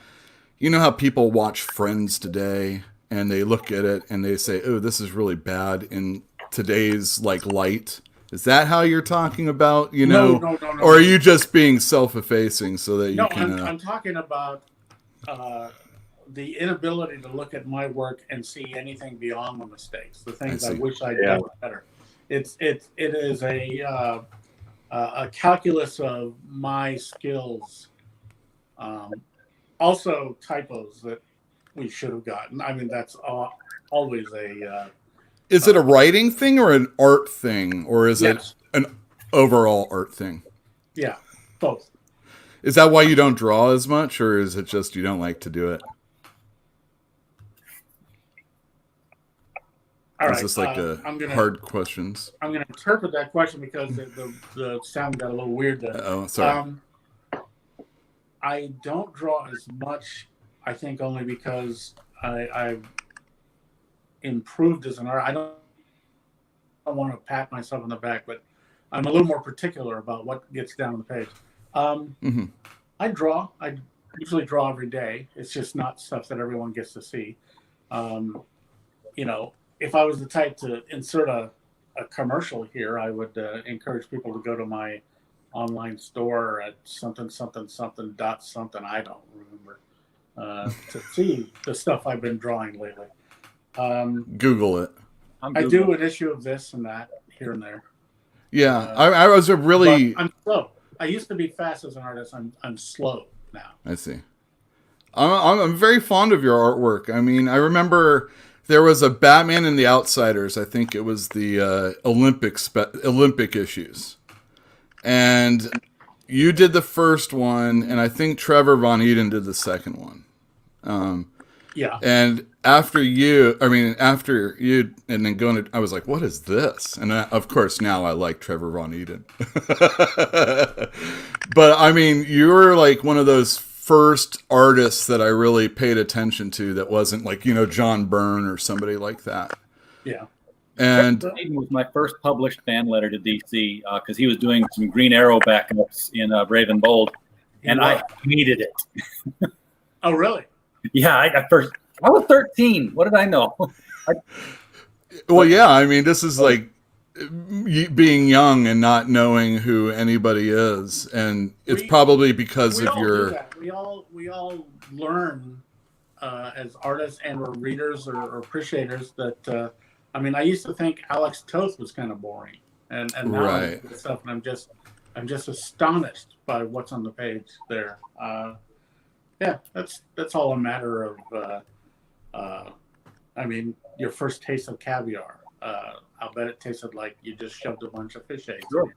you know how people watch Friends today and they look at it and they say, "Oh, this is really bad in today's like light." Is that how you're talking about? You know, No. Or are you just being self-effacing so that you can? I'm talking about the inability to look at my work and see anything beyond the mistakes, the things I wish I'd done better. It is a calculus of my skills. Also typos that we should have gotten. I mean, that's always a. Is it a writing thing or an art thing, or is it an overall art thing? Yeah, both. Is that why you don't draw as much, or is it just you don't like to do it? All right. Is this like hard questions? I'm going to interpret that question because the sound got a little weird there. Oh, sorry. I don't draw as much, I think, only because I've improved as an artist. I don't want to pat myself on the back, but I'm a little more particular about what gets down on the page. I draw. I usually draw every day. It's just not stuff that everyone gets to see. You know, if I was the type to insert a commercial here, I would encourage people to go to my online store at something I don't remember to see the stuff I've been drawing lately. Google it. I do an issue of this and that here and there. Yeah, I was a really. I'm slow. I used to be fast as an artist. I'm slow now. I see. I'm very fond of your artwork. I mean, I remember there was a Batman and the Outsiders. I think it was the Olympic issues. And you did the first one, and I think Trevor Von Eden did the second one. Yeah. And after you, and then going to, I was like, what is this? And of course, now I like Trevor Von Eden. But I mean, you were like one of those first artists that I really paid attention to that wasn't like, you know, John Byrne or somebody like that. Yeah. And Eden was my first published fan letter to DC because he was doing some Green Arrow backups in Brave and Bold, and I needed it. Oh, really? Yeah, I was 13. What did I know? Well, yeah, I mean, this is like being young and not knowing who anybody is, and it's probably because of your. We all learn as artists and or readers or appreciators that. I mean, I used to think Alex Toth was kind of boring, and now I do stuff, and I'm just astonished by what's on the page there. Yeah, that's all a matter of. I mean, your first taste of caviar. I'll bet it tasted like you just shoved a bunch of fish eggs. Sure.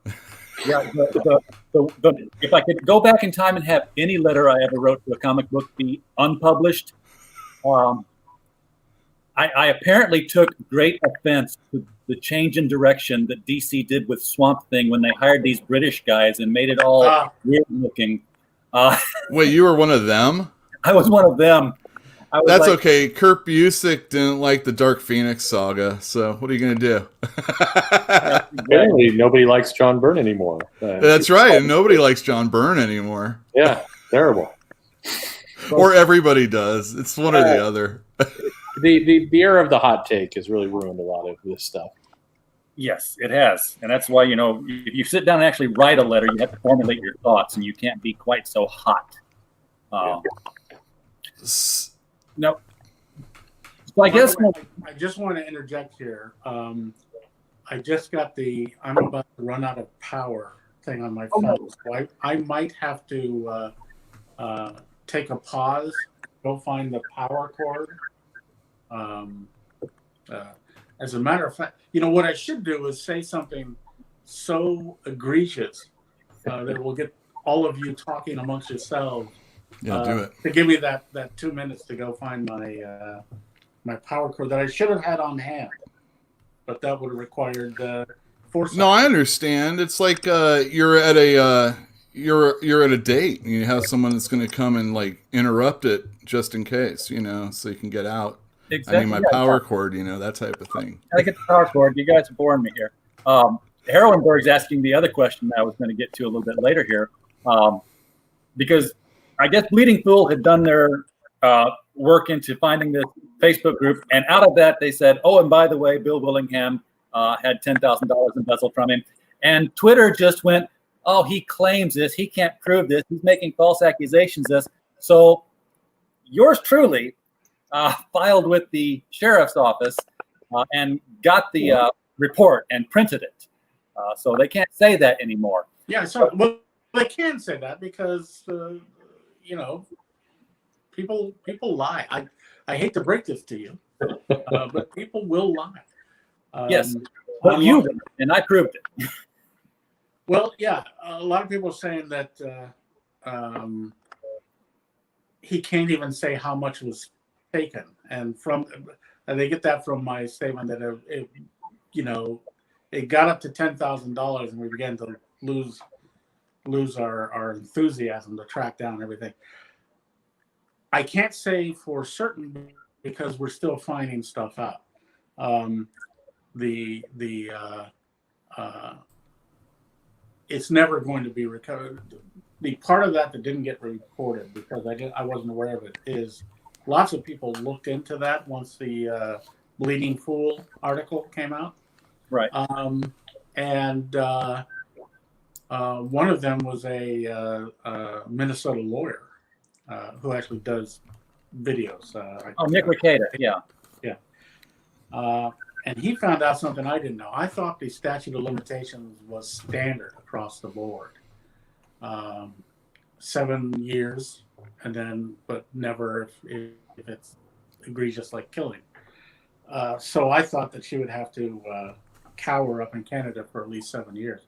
Yeah. If I could go back in time and have any letter I ever wrote to a comic book be unpublished, I apparently took great offense to the change in direction that DC did with Swamp Thing when they hired these British guys and made it all weird looking. Wait, you were one of them? I was one of them. That's like, okay. Kurt Busiek didn't like the Dark Phoenix saga, so what are you going to do? Apparently, nobody likes John Byrne anymore. That's right. Nobody likes John Byrne anymore. Yeah, terrible. Or everybody does. It's one or the other. The era of the hot take has really ruined a lot of this stuff. Yes, it has. And that's why, if you sit down and actually write a letter, you have to formulate your thoughts, and you can't be quite so hot. No. So I guess I just want to interject here. I just got I'm about to run out of power thing on my phone. So I might have to take a pause, go find the power cord. As a matter of fact, what I should do is say something so egregious that it will get all of you talking amongst yourselves. Yeah, do it. To give me that 2 minutes to go find my my power cord that I should have had on hand, but that would have required foresight. No, I understand. It's like you're at a you're at a date and you have someone that's going to come and like interrupt it just in case, so you can get out. Exactly. I need my power cord, that type of thing. I get the power cord. You guys are boring me here. Harrenberg's asking the other question that I was going to get to a little bit later here, because I guess Bleeding Fool had done their work into finding this Facebook group, and out of that they said, oh, and by the way, Bill Willingham had $10,000 embezzled from him. And Twitter just went, oh, he claims this. He can't prove this. He's making false accusations. So yours truly filed with the sheriff's office and got the report and printed it. So they can't say that anymore. Yeah, so well, they can say that because people lie. I hate to break this to you, but people will lie. Yes, but you did, and I proved it. Well, yeah, a lot of people are saying that he can't even say how much was taken, and they get that from my statement that it got up to $10,000, and we began to lose our enthusiasm to track down everything. I can't say for certain because we're still finding stuff out. It's never going to be recovered. The part of that didn't get reported because I wasn't aware of it is lots of people looked into that once the Bleeding Fool article came out. Right. And one of them was a Minnesota lawyer who actually does videos. Nick Ricada, yeah. Yeah. And he found out something I didn't know. I thought the statute of limitations was standard across the board. 7 years, but never if it's egregious like killing. So I thought that she would have to cower up in Canada for at least 7 years.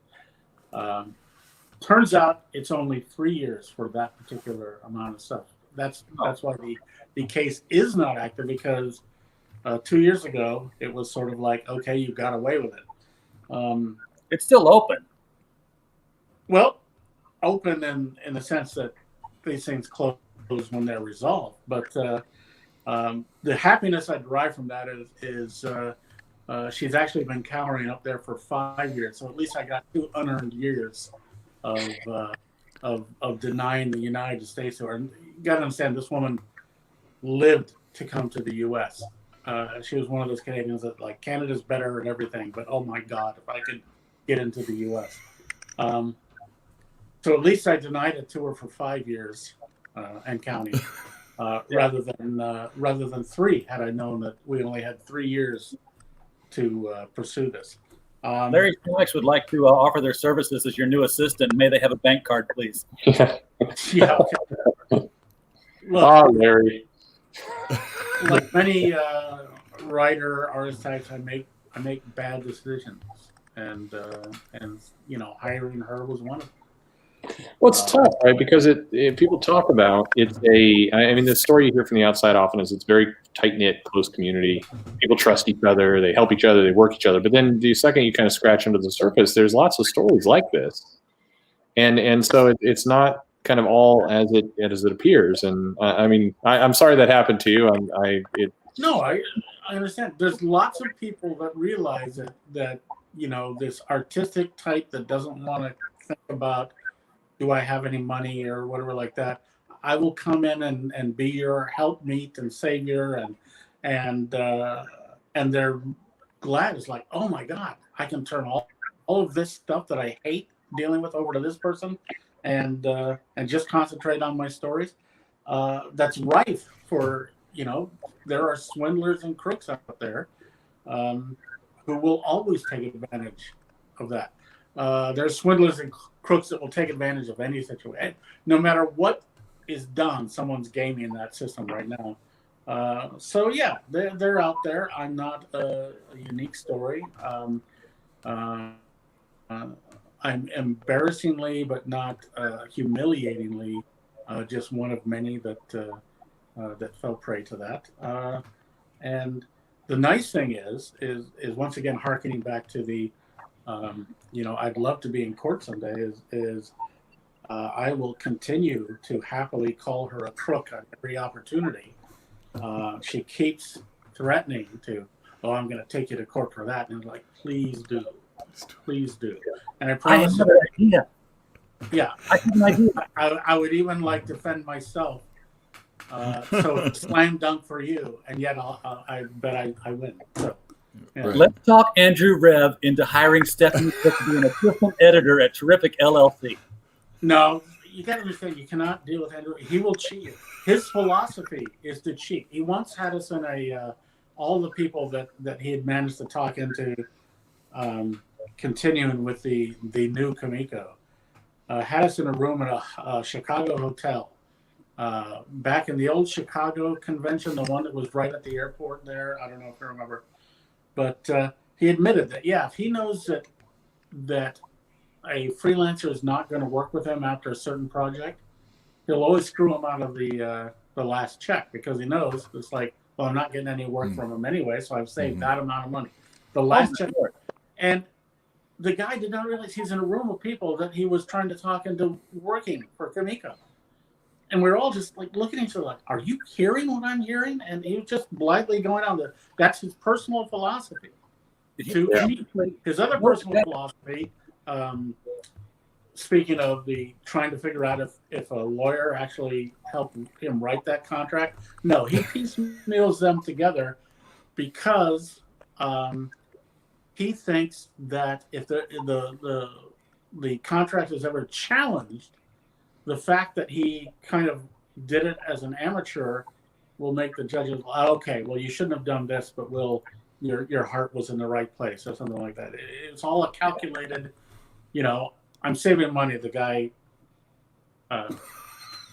Turns out it's only 3 years for that particular amount of stuff. That's why the case is not active, because 2 years ago it was sort of like, okay, you got away with it. It's still open. Well, open in the sense that these things close when they're resolved. But the happiness I derive from that is she's actually been cowering up there for 5 years. So at least I got 2 unearned years of denying the United States to her. And you got to understand, this woman lived to come to the U.S. She was one of those Canadians that like Canada's better and everything, but oh my God, if I could get into the U.S. So at least I denied it to her for 5 years and counting, rather than 3. Had I known that we only had 3 years to pursue this. Larry Felix would like to offer their services as your new assistant. May they have a bank card, please? Yeah. Okay. Look, Larry. Like many writer artist types, I make I make bad decisions, and hiring her was one of them. Well, it's tough, right? Because people talk about it's I mean, the story you hear from the outside often is it's very tight knit, close community. People trust each other, they help each other, they work each other. But then the second you kind of scratch under the surface, there's lots of stories like this, and so it's not kind of all as it appears. And I mean, I'm sorry that happened to you. No, I understand. There's lots of people that realize that this artistic type that doesn't want to think about, do I have any money or whatever like that. I will come in and be your helpmeet and savior, and they're glad. It's like, oh my God, I can turn all of this stuff that I hate dealing with over to this person, and just concentrate on my stories. That's rife for, there are swindlers and crooks out there who will always take advantage of that. There's swindlers and crooks that will take advantage of any situation. No matter what is done, someone's gaming that system right now. So yeah, they're out there. I'm not a unique story. I'm embarrassingly, but not humiliatingly, just one of many that fell prey to that. And the nice thing is once again, hearkening back to the I'd love to be in court someday, is I will continue to happily call her a crook on every opportunity. She keeps threatening to, I'm going to take you to court for that. And I'm like, please do. And I promise idea. Yeah. I have an idea. I would even like defend myself. So it's slam dunk for you. And yet I bet I win. So. Yeah. Right. Let's talk Andrew Rev into hiring Stephanie Cook to be an assistant editor at Terrific LLC. No, you got to understand, you cannot deal with Andrew. He will cheat you. His philosophy is to cheat. He once had us in all the people that he had managed to talk into continuing with the new Kamiko. Had us in a room at a Chicago hotel. Back in the old Chicago convention, the one that was right at the airport there. I don't know if you remember. But he admitted that, if he knows that a freelancer is not going to work with him after a certain project, he'll always screw him out of the last check, because he knows it's like, well, I'm not getting any work from him anyway, so I've saved that amount of money. The last check. And the guy did not realize he's in a room of people that he was trying to talk into working for Kamiko. And we're all just like looking at each other like, are you hearing what I'm hearing? And he was just blithely going on that's his personal philosophy. His other personal philosophy, speaking of the trying to figure out if a lawyer actually helped him write that contract, no, he piecemeals them together because he thinks that if the contract is ever challenged, the fact that he kind of did it as an amateur will make the judges, okay, well, you shouldn't have done this, but your heart was in the right place or something like that. It's all a calculated, I'm saving money. The guy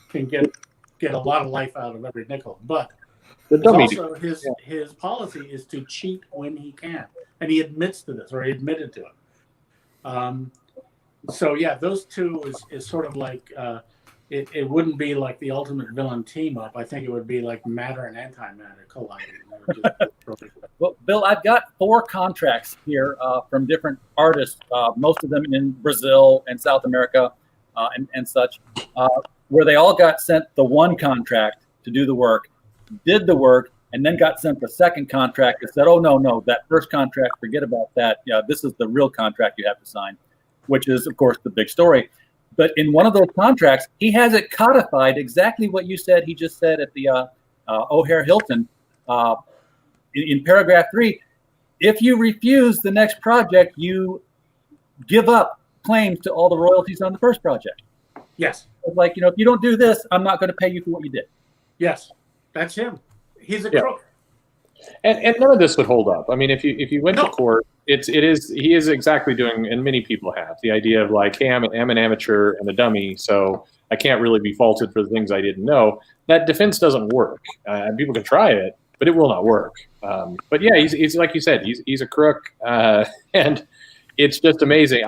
can get a lot of life out of every nickel, but also his policy is to cheat when he can, and he admits to this, or he admitted to it. So yeah, those two is sort of like it wouldn't be like the ultimate villain team up. I think it would be like matter and antimatter colliding. Well, Bill, I've got 4 contracts here from different artists, most of them in Brazil and South America and such, where they all got sent the one contract to do the work, did the work, and then got sent the second contract and said, oh, no, that first contract, forget about that. Yeah, this is the real contract you have to sign, which is, of course, the big story. But in one of those contracts, he has it codified exactly what you said. He just said at the O'Hare Hilton in paragraph 3, if you refuse the next project, you give up claims to all the royalties on the first project. Yes. It's like, if you don't do this, I'm not going to pay you for what you did. Yes, that's him. He's a crook. And none of this would hold up. I mean, if you went to court, he is exactly doing, and many people have, the idea of like, hey, I'm an amateur and a dummy, so I can't really be faulted for the things I didn't know. That defense doesn't work. People can try it, but it will not work. But yeah, he's like you said, he's a crook, and it's just amazing.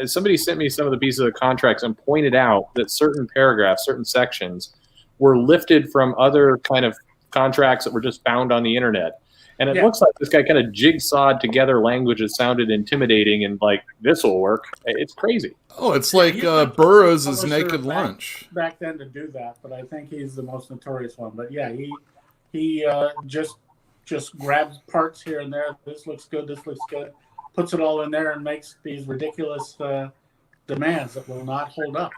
Somebody sent me some of the pieces of the contracts and pointed out that certain paragraphs, certain sections, were lifted from other kind of contracts that were just found on the internet. And it looks like this guy kind of jigsawed together language that sounded intimidating and like, this will work. It's crazy. Oh, it's like Burroughs' Naked Lunch. Back then to do that, but I think he's the most notorious one. But yeah, he just grabs parts here and there. This looks good. This looks good. Puts it all in there and makes these ridiculous demands that will not hold up.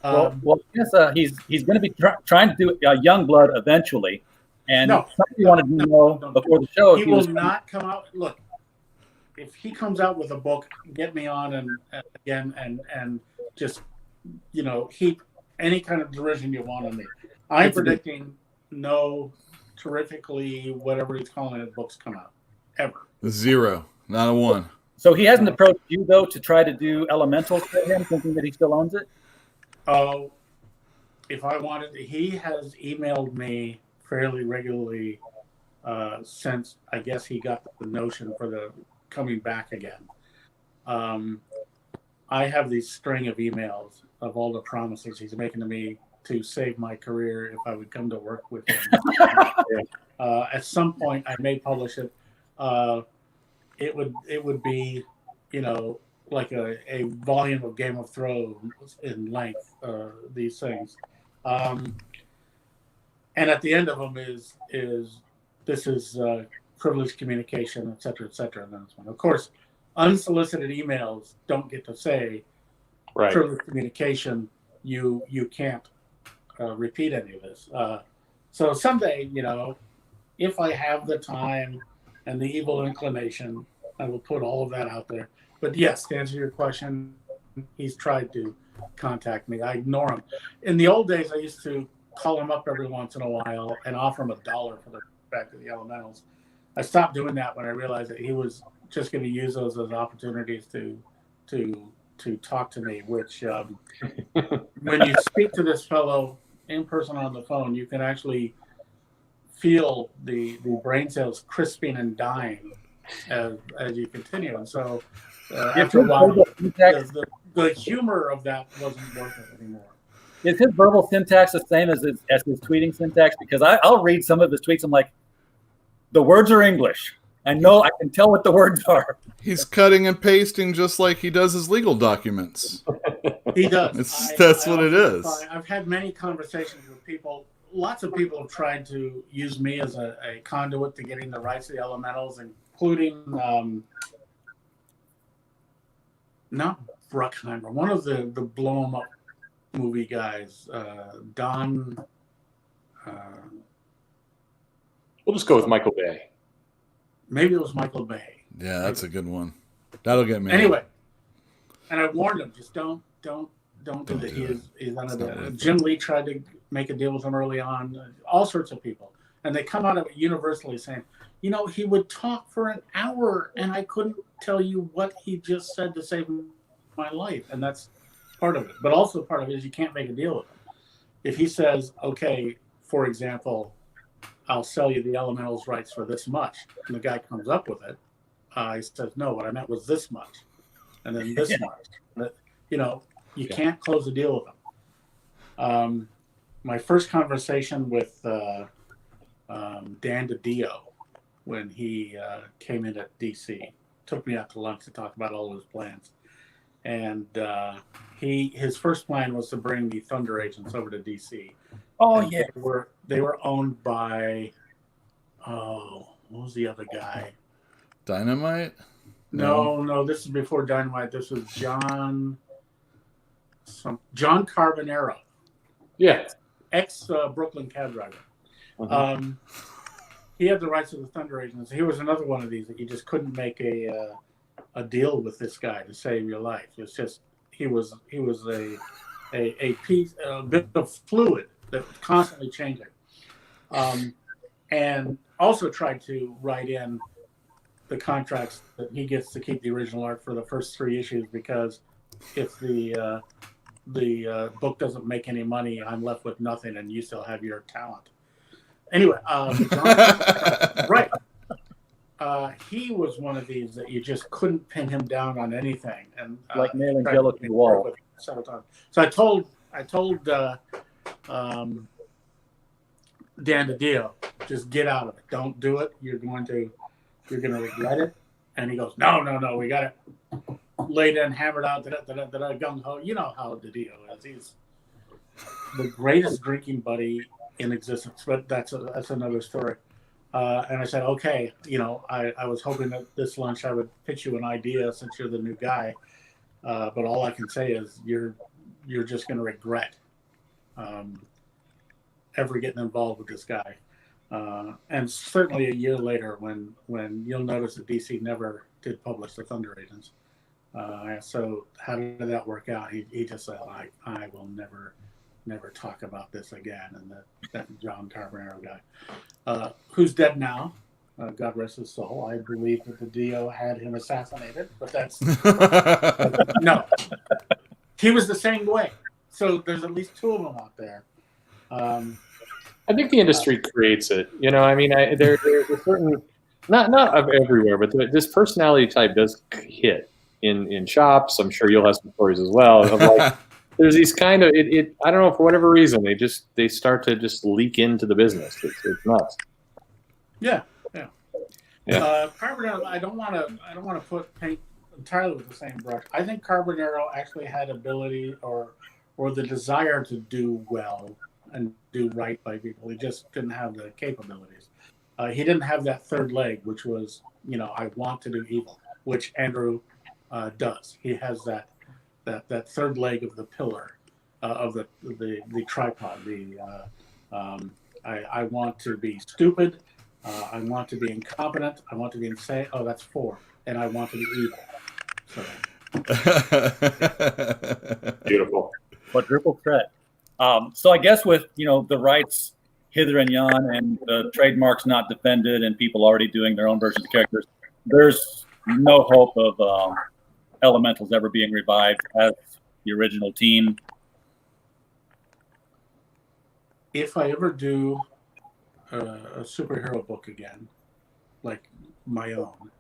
Well, yes, he's going to be trying to do Youngblood eventually. And somebody wanted to know before the show. He will not come out. Look, if he comes out with a book, get me on and just, heap any kind of derision you want on me. I'm predicting no terrifically, whatever he's calling it, books come out. Ever. 0, not a 1. So he hasn't approached you, though, to try to do Elementals for him, thinking that he still owns it? Oh, if I wanted to, he has emailed me fairly regularly since I guess he got the notion for the coming back again. I have these string of emails of all the promises he's making to me to save my career if I would come to work with him. At some point, I may publish it. It would be, like a volume of Game of Thrones in length. These things. And at the end of them is this is privileged communication, et cetera, et cetera. And that's one. Of course, unsolicited emails don't get to say privileged communication. You can't repeat any of this. So someday, if I have the time and the evil inclination, I will put all of that out there. But yes, to answer your question, he's tried to contact me. I ignore him. In the old days, I used to call him up every once in a while and offer him $1 for the back of the Elementals. I stopped doing that when I realized that he was just going to use those as opportunities to talk to me, which when you speak to this fellow in person on the phone, you can actually feel the brain cells crisping and dying as you continue. And so after a while, the humor of that wasn't worth it anymore. Is his verbal syntax the same as his tweeting syntax? Because I'll read some of his tweets. I'm like, the words are English. I know, I can tell what the words are. He's cutting and pasting just like he does his legal documents. He does. That's what it is. I've had many conversations with people. Lots of people have tried to use me as a conduit to getting the rights of the Elementals, including not Bruckheimer, one of the blow 'em up movie guys, Don. We'll just go with Michael Bay. Maybe it was Michael Bay. Yeah, that's a good one. That'll get me. Anyway, and I warned him, just don't do that. He's under Jim Lee tried to make a deal with him early on. All sorts of people, and they come out of it universally saying, he would talk for an hour, and I couldn't tell you what he just said to save my life, and that's part of it. But also part of it is you can't make a deal with him. If he says, okay, for example, I'll sell you the Elementals rights for this much, and the guy comes up with it, he says, no, what I meant was this much, and then this much. But, you can't close a deal with him. My first conversation with Dan DiDio when he came in at DC, took me out to lunch to talk about all his plans. And his first plan was to bring the Thunder Agents over to DC. Oh, and yeah. They were owned by, what was the other guy? Dynamite? No, this is before Dynamite. This was John Carbonero. Yeah. Ex Brooklyn cab driver. Mm-hmm. He had the rights of the Thunder Agents. He was another one of these that you just couldn't make a deal with this guy to save your life. It's just he was a piece, a bit of fluid that was constantly changing, and also tried to write in the contracts that he gets to keep the original art for the first 3 issues, because if the book doesn't make any money, I'm left with nothing, and you still have your talent. Anyway, John, right. He was one of these that you just couldn't pin him down on anything, and like nailing Jello to the wall. Several times. So I told Dan DiDio, just get out of it. Don't do it. You're going to regret it. And he goes, no, we got it laid in, hammered out, gung ho. You know how DiDio is. He's the greatest drinking buddy in existence, but that's another story. And I said, okay, I was hoping that this lunch I would pitch you an idea since you're the new guy. But all I can say is you're just going to regret ever getting involved with this guy. And certainly a year later when you'll notice that DC never did publish the Thunder Agents. So how did that work out? He just said, I will never talk about this again. And that John Carbonaro guy, who's dead now, God rest his soul. I believe that the DiDio had him assassinated, but that's no. He was the same way. So there's at least two of them out there. I think the industry creates it. I mean, there's a certain, not of everywhere, but this personality type does hit in shops. I'm sure you'll have some stories as well. Of like, there's these kind of it. I don't know, for whatever reason, they start to just leak into the business. It's nuts. Yeah. Carbonaro, I don't want to put paint entirely with the same brush. I think Carbonaro actually had ability or the desire to do well and do right by people. He just didn't have the capabilities. He didn't have that third leg, which was, I want to do evil, which Andrew does. He has that third leg of the pillar of the tripod. I want to be stupid. I want to be incompetent. I want to be insane. Oh, that's 4. And I want to be evil. So. Beautiful. Quadruple threat. So I guess with the rights hither and yon and the trademarks not defended and people already doing their own versions of characters, there's no hope of Elementals ever being revived as the original team. If I ever do a superhero book again, like my own,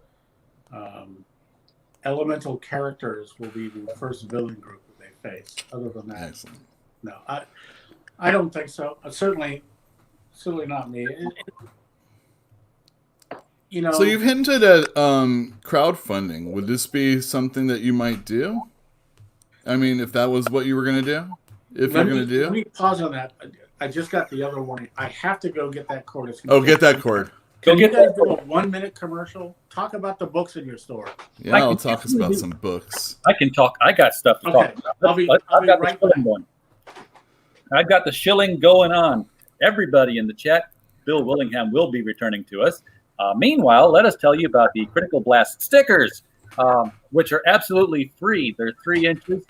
Elemental characters will be the first villain group that they face. Other than that, excellent. No, I don't think so. Certainly not me. So you've hinted at crowdfunding. Would this be something that you might do? I mean, if that was what you were going to do? Let me pause on that. I just got the other warning. I have to go get that cord. Get that cord. Can you guys do a 1-minute commercial? Talk about the books in your store. Yeah, I'll talk about some books. I can talk. I got stuff to talk about. I'll be right back. I've got the shilling going on. Everybody in the chat, Bill Willingham will be returning to us. Meanwhile, let us tell you about the Critical Blast stickers, which are absolutely free. They're 3 inches.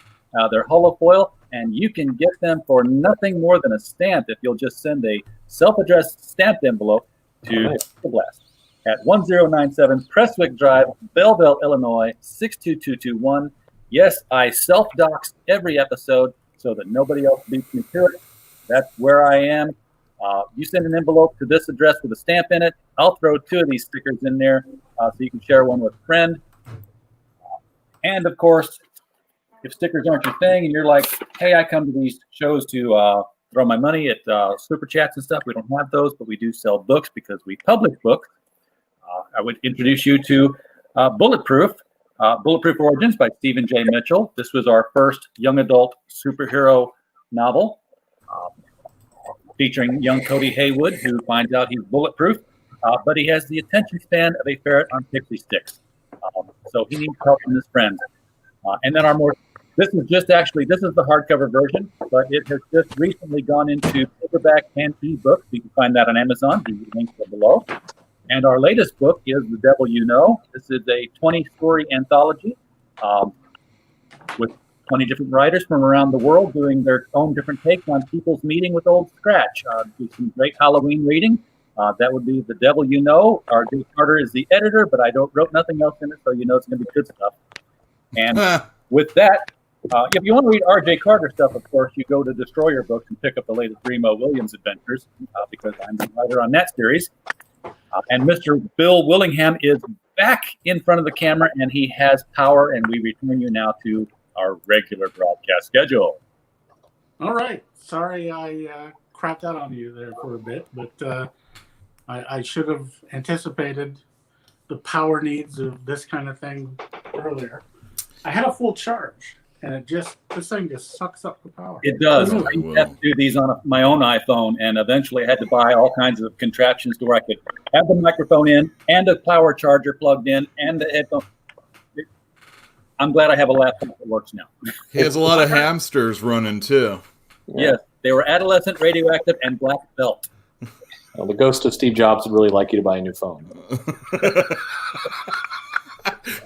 They're holofoil, and you can get them for nothing more than a stamp if you'll just send a self-addressed stamped envelope to Critical Blast at 1097 Prestwick Drive, Belleville, Illinois, 62221. Yes, I self-dox every episode so that nobody else beats me to it. That's where I am. You send an envelope to this address with a stamp in it. I'll throw 2 of these stickers in there so you can share one with a friend. And, of course, if stickers aren't your thing and you're like, hey, I come to these shows to throw my money at Super Chats and stuff, we don't have those, but we do sell books because we publish books. I would introduce you to Bulletproof Origins by Stephen J. Mitchell. This was our first young adult superhero novel. Featuring young Cody Haywood, who finds out he's bulletproof, but he has the attention span of a ferret on pixie sticks. So he needs help from his friends. And then this is the hardcover version, but it has just recently gone into paperback and e-books. You can find that on Amazon. The links are below. And our latest book is The Devil You Know. This is a 20-story anthology with 20 different writers from around the world doing their own different takes on people's meeting with Old Scratch. Do some great Halloween reading. That would be The Devil You Know. Our Jay Carter is the editor, but I wrote nothing else in it, so it's going to be good stuff. And with that, If you want to read R.J. Carter stuff, of course, you go to Destroyer Books and pick up the latest Remo Williams adventures, because I'm the writer on that series. And Mr. Bill Willingham is back in front of the camera, and he has power, and we return you now to our regular broadcast schedule. All right. Sorry I crapped out on you there for a bit, but I should have anticipated the power needs of this kind of thing earlier. I had a full charge, and this thing just sucks up the power. It does. I have to do these on my own iPhone, and eventually I had to buy all kinds of contraptions to where I could have the microphone in, and a power charger plugged in, and the headphone. I'm glad I have a laptop that works now. He has a lot of hamsters running too. Yes, they were adolescent, radioactive, and black belt. Well, the ghost of Steve Jobs would really like you to buy a new phone.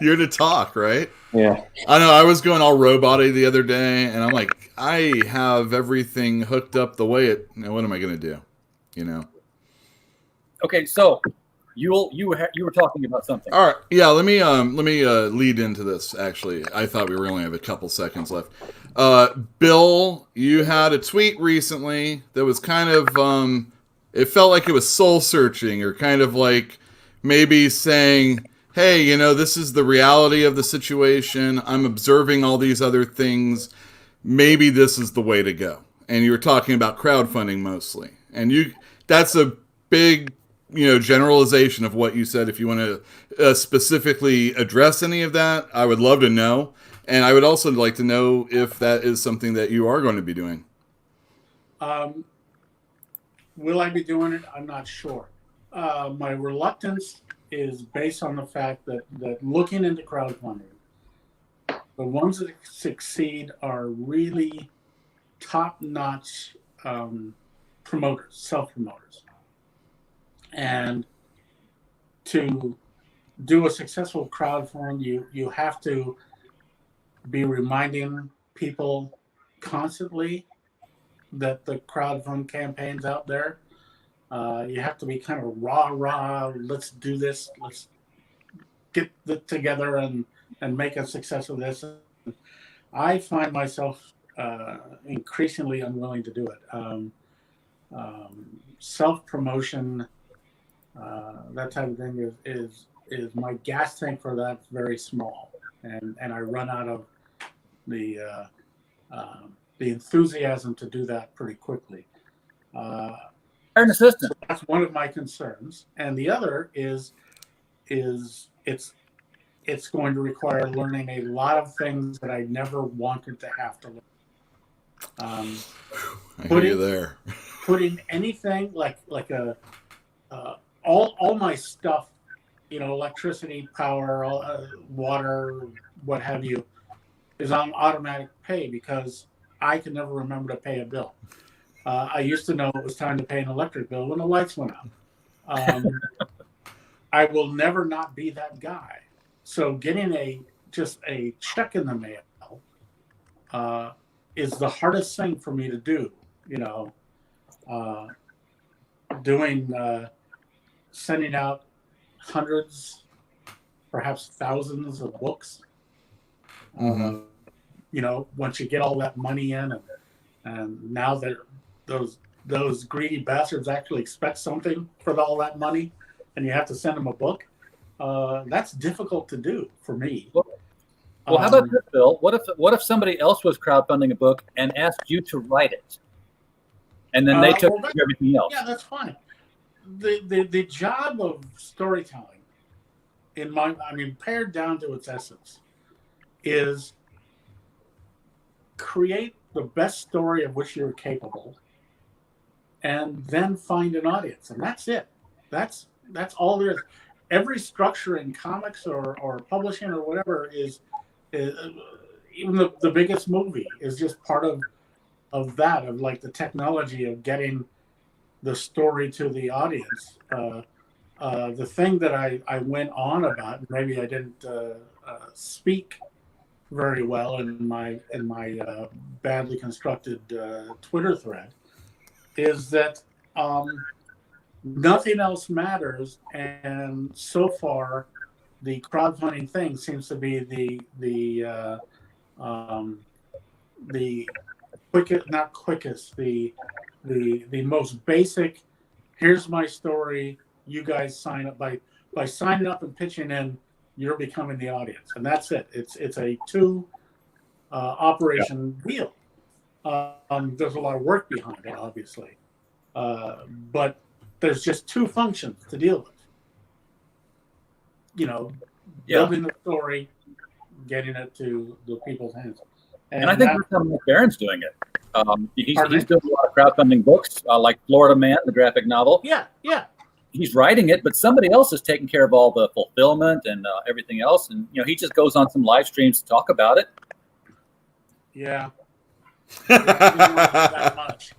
You're to talk, right? Yeah. I know. I was going all robot-y the other day, and I'm like, I have everything hooked up the way it. What am I going to do? You know. Okay, so you were talking about something. All right. Yeah. Let me lead into this. Actually, I thought we were only have a couple seconds left. Bill, you had a tweet recently that was kind of it felt like it was soul searching, or kind of like maybe saying, hey, this is the reality of the situation. I'm observing all these other things. Maybe this is the way to go. And you were talking about crowdfunding mostly. And that's a big, generalization of what you said. If you want to specifically address any of that, I would love to know. And I would also like to know if that is something that you are going to be doing. Will I be doing it? I'm not sure. My reluctance is based on the fact that looking into crowdfunding, the ones that succeed are really top-notch promoters, self-promoters. And to do a successful crowdfund, you have to be reminding people constantly that the crowdfund campaign's out there. You have to be kind of rah, let's do this, let's get it together and make a success of this. I find myself increasingly unwilling to do it. Self-promotion, that type of thing is my gas tank for that very small, and I run out of the enthusiasm to do that pretty quickly. An assistant. So that's one of my concerns, and the other is it's going to require learning a lot of things that I never wanted to have to learn. I hear you there. Putting anything like all my stuff, electricity, power, water, what have you, is on automatic pay because I can never remember to pay a bill. I used to know it was time to pay an electric bill when the lights went out. I will never not be that guy. So getting just a check in the mail is the hardest thing for me to do. Sending out hundreds, perhaps thousands of books. Mm-hmm. Once you get all that money in, and now that those greedy bastards actually expect something for all that money, and you have to send them a book, that's difficult to do for me. Well, how about this, Bill? What if somebody else was crowdfunding a book and asked you to write it, and then they took everything else? Yeah, that's fine. The job of storytelling, pared down to its essence, is create the best story of which you're capable, and then find an audience, and that's it. That's all there is. Every structure in comics or publishing or whatever is even the biggest movie is just part of that, of like the technology of getting the story to the audience. The thing that I went on about, maybe I didn't speak very well in my badly constructed Twitter thread, is that nothing else matters, and so far the crowdfunding thing seems to be the the quickest, not quickest, the most basic. Here's my story. You guys sign up by signing up and pitching in. You're becoming the audience, and that's it. It's a two operation deal. There's a lot of work behind it, obviously, but there's just two functions to deal with. Building the story, getting it to the people's hands. And I think that's how McBaron's doing it. He's doing a lot of crowdfunding books, like Florida Man, the graphic novel. Yeah. He's writing it, but somebody else is taking care of all the fulfillment and everything else. And he just goes on some live streams to talk about it. Yeah. That much.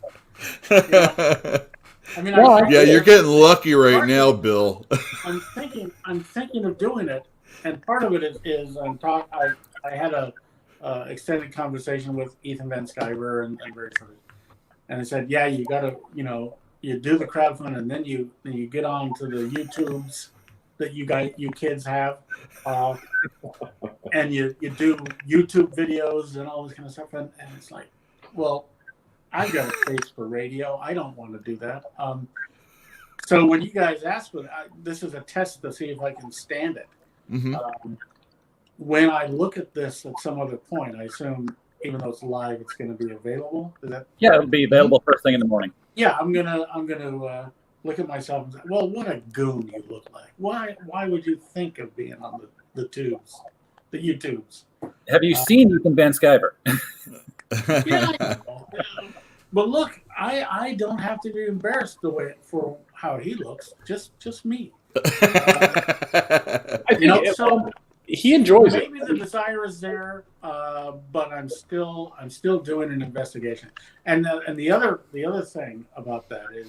I mean, you're getting lucky right now, Bill. I'm thinking of doing it, and part of it is I had a extended conversation with Ethan Van Sciver and I said, yeah, you got to you do the crowdfunding, and then you get on to the YouTubes that you kids have, and you do YouTube videos and all this kind of stuff, and it's like, well, I've got a face for radio. I don't want to do that. So when you guys ask for that, this is a test to see if I can stand it. Mm-hmm. When I look at this at some other point, I assume, even though it's live, it's going to be available. Is that? Yeah, it'll be available first thing in the morning. Yeah, I'm gonna look at myself and say, well, what a goon you look like. Why would you think of being on the tubes, the YouTubes? Have you seen Ethan Van Sciver? Yeah, but look, I don't have to be embarrassed for how he looks. Just me. So he enjoys maybe the desire is there, but I'm still doing an investigation. And the other thing about that is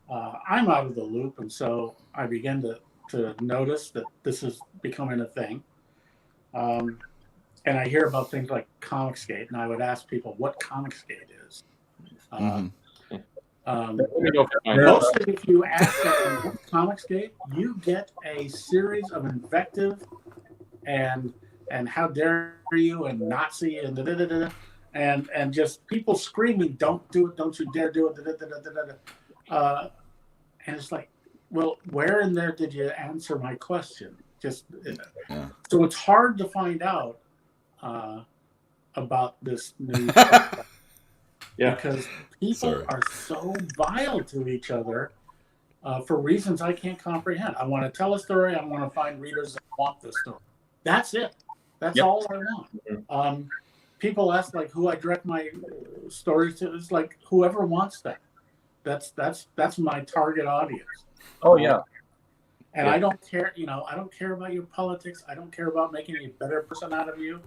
I'm out of the loop, and so I begin to notice that this is becoming a thing. And I hear about things like Comicsgate, and I would ask people what Comicsgate is. Mostly, if you ask them what's Comicsgate, you get a series of invective and how dare you and Nazi and and just people screaming, don't do it, don't you dare do it, and it's like, well, where in there did you answer my question? So it's hard to find out about this new because people are so vile to each other for reasons I can't comprehend. I want to tell a story. I want to find readers that want this story. That's it. That's all I want. People ask like who I direct my stories to. It's like whoever wants that. That's my target audience. Oh yeah. And I don't care. I don't care about your politics. I don't care about making a better person out of you,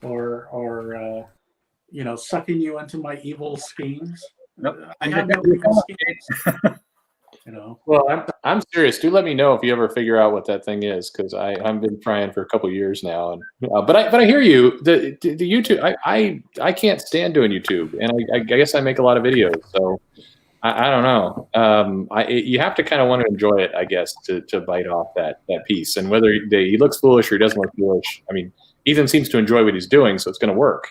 or sucking you into my evil schemes. Nope. I have no evil schemes. Well, I'm serious. Do let me know if you ever figure out what that thing is, because I've been trying for a couple of years now. And but I hear you. The YouTube. I can't stand doing YouTube, and I guess I make a lot of videos. So I don't know. You have to kind of want to enjoy it, I guess, to bite off that piece. And whether he looks foolish or he doesn't look foolish, I mean, Ethan seems to enjoy what he's doing, so it's going to work.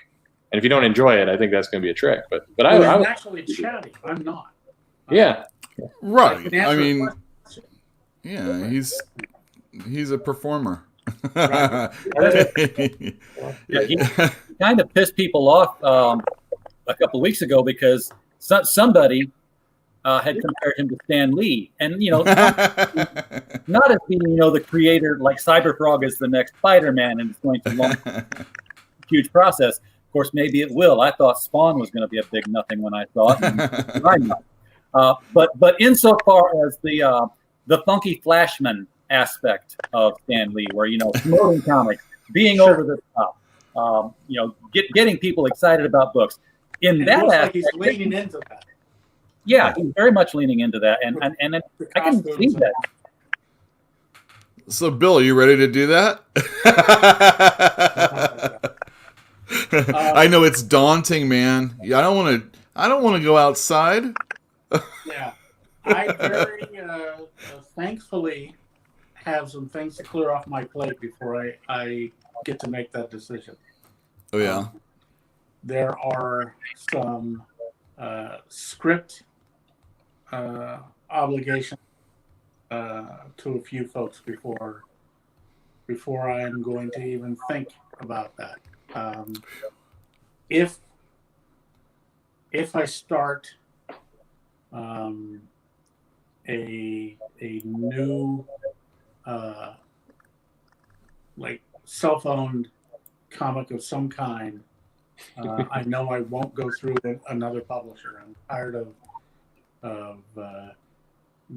And if you don't enjoy it, I think that's going to be a trick. But I'm actually chatty. I'm not. Yeah. Right. I mean, yeah, he's a performer. Yeah, he kind of pissed people off a couple of weeks ago because somebody had compared him to Stan Lee, and not as being the creator, like Cyberfrog is the next Spider-Man, and it's going to launch a huge process. Of course, maybe it will. I thought Spawn was going to be a big nothing when I saw it. And I'm not. But insofar as the funky flashman aspect of Stan Lee, where promoting comics, being over the top, getting people excited about books, in that aspect, like he's leaning into that. Yeah, he's very much leaning into that, and I can see that. So, Bill, are you ready to do that? I know it's daunting, man. I don't want to go outside. Yeah, I very thankfully have some things to clear off my plate before I get to make that decision. Oh yeah. there are some script obligations to a few folks before I am going to even think about that. If I start a new like self-owned comic of some kind, I know I won't go through another publisher. I'm tired of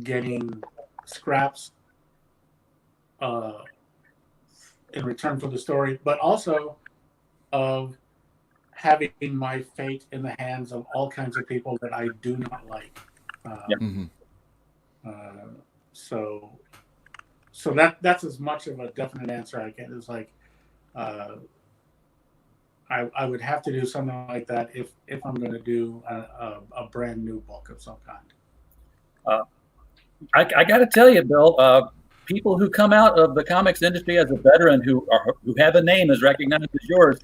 getting scraps in return for the story, but also of having my fate in the hands of all kinds of people that I do not like. So that's as much of a definite answer I get. It's like I would have to do something like that if I'm going to do a brand new book of some kind. I got to tell you, Bill, people who come out of the comics industry as a veteran who have a name as recognized as yours,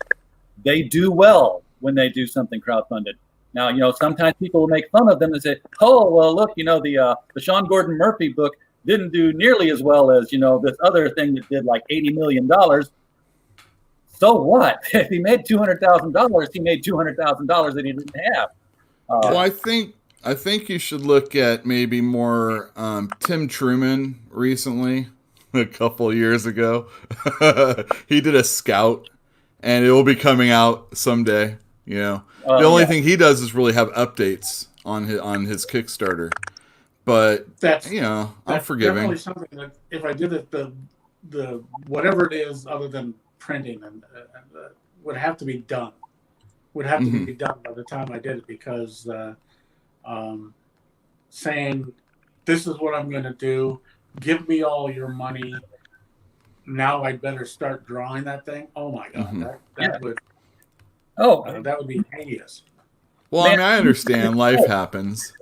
they do well when they do something crowdfunded. Now, sometimes people will make fun of them and say, "Oh, well, look, the Sean Gordon Murphy book didn't do nearly as well as this other thing that did like $80 million." So what? If he made $200,000, he made $200,000 that he didn't have. Well, I think you should look at maybe more Tim Truman recently, a couple of years ago. He did a Scout, and it will be coming out someday. The only thing he does is really have updates on his Kickstarter. But that's I'm forgiving. Definitely something that if I did it, the whatever it is other than printing and would have to be done. Would have to be done by the time I did it, because saying this is what I'm going to do, give me all your money. Now I better start drawing that thing. Oh my God, that would. Oh, that would be hideous. Well, I mean, I understand. Life happens.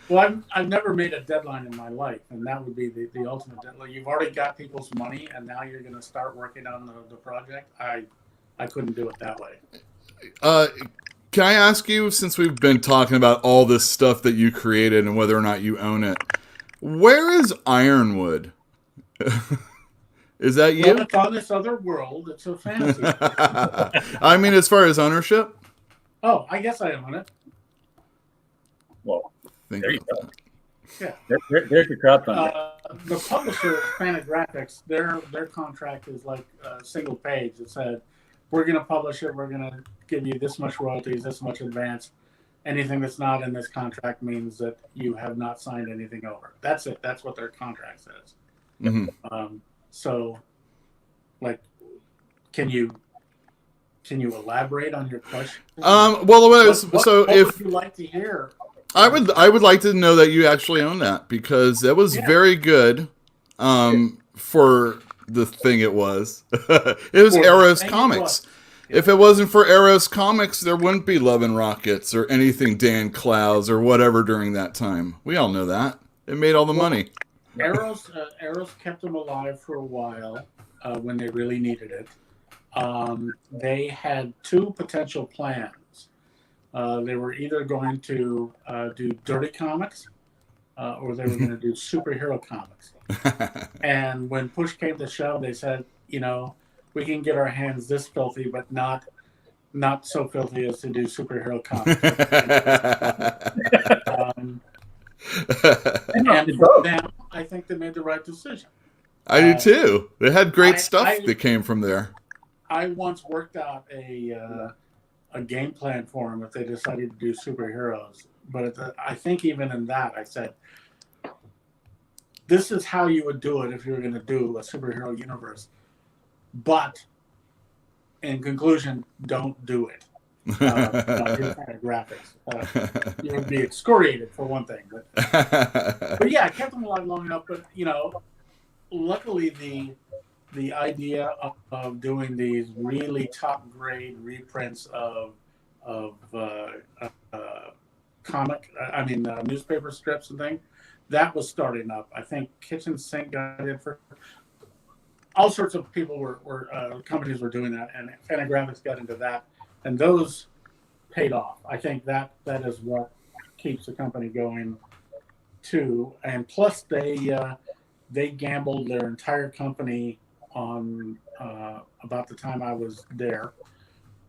Well, I've never made a deadline in my life, and that would be the ultimate deadline. You've already got people's money, and now you're going to start working on the project. I couldn't do it that way. Can I ask you, since we've been talking about all this stuff that you created and whether or not you own it, where is Ironwood? Is that you? Well, it's on this other world. It's a fantasy. I mean, as far as ownership? Oh, I guess I own it. Well, there you go. Yeah. There's your crowdfunding. The publisher, Fantagraphics, their contract is like a single page that said, we're going to publish it, we're going to give you this much royalties, this much advance. Anything that's not in this contract means that you have not signed anything over. That's it. That's what their contract says. So, like, can you elaborate on your question? What would you like to hear? I would like to know that you actually own that, because that was very good for the thing it was. It was Arrow's Comics. If it wasn't for Arrow's Comics, there wouldn't be Love and Rockets or anything Dan Clowes or whatever during that time. We all know that. It made all the money. Arrow's kept them alive for a while when they really needed it. They had two potential plans. They were either going to do dirty comics or they were going to do superhero comics. And when push came to shove, they said, we can get our hands this filthy, but not so filthy as to do superhero comics. And for them, I think they made the right decision. I do too. They had great stuff that came from there. I once worked out a game plan for them if they decided to do superheroes. But I think even in that, I said, this is how you would do it if you were going to do a superhero universe. But in conclusion, don't do it. Graphics. You would be excoriated for one thing. But yeah, I kept them alive long enough. But luckily the idea of doing these really top grade reprints of newspaper strips and things, that was starting up. I think Kitchen Sink got in for all sorts of people companies were doing that, and Fantagraphics got into that and those paid off. I think that is what keeps the company going too. And plus, they gambled their entire company on about the time I was there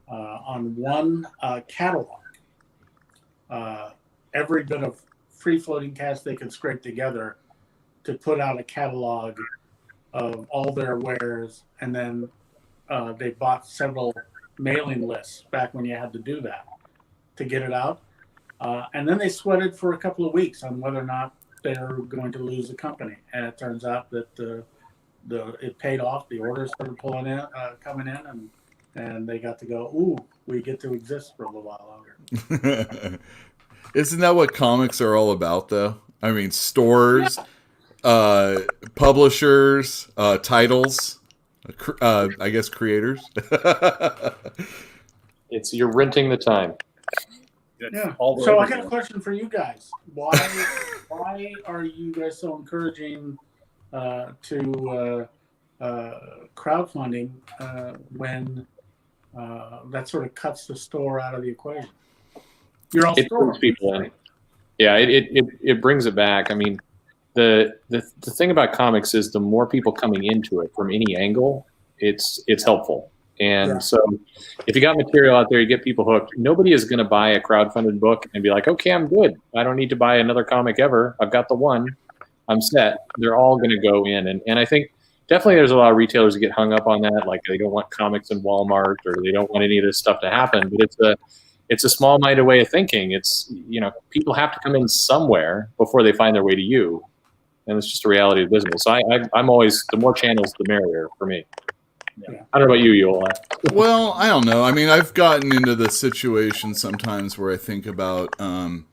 on one catalog. Every bit of free-floating cash they could scrape together to put out a catalog of all their wares, and then they bought several mailing lists back when you had to do that to get it out. And then they sweated for a couple of weeks on whether or not they were going to lose the company. And it turns out that it paid off. The orders started coming in, and they got to go, ooh, we get to exist for a little while longer. Isn't that what comics are all about, though? I mean, stores, publishers, titles, I guess creators. You're renting the time. Yeah. So I got a question for you guys. Why are you guys so encouraging to crowdfunding when that sort of cuts the store out of the equation? You're all store people in. Yeah, it brings it back. I mean, the thing about comics is the more people coming into it from any angle, it's helpful. And so if you got material out there, you get people hooked. Nobody is going to buy a crowdfunded book and be like, okay, I'm good. I don't need to buy another comic ever. I've got the one. I'm set. They're all going to go in. And I think definitely there's a lot of retailers that get hung up on that. Like they don't want comics in Walmart, or they don't want any of this stuff to happen. But it's a small-minded way of thinking. It's, people have to come in somewhere before they find their way to you. And it's just a reality of business. So I'm always, the more channels, the merrier for me. Yeah. I don't know about you, Yoel. Well, I don't know. I mean, I've gotten into the situation sometimes where I think about, all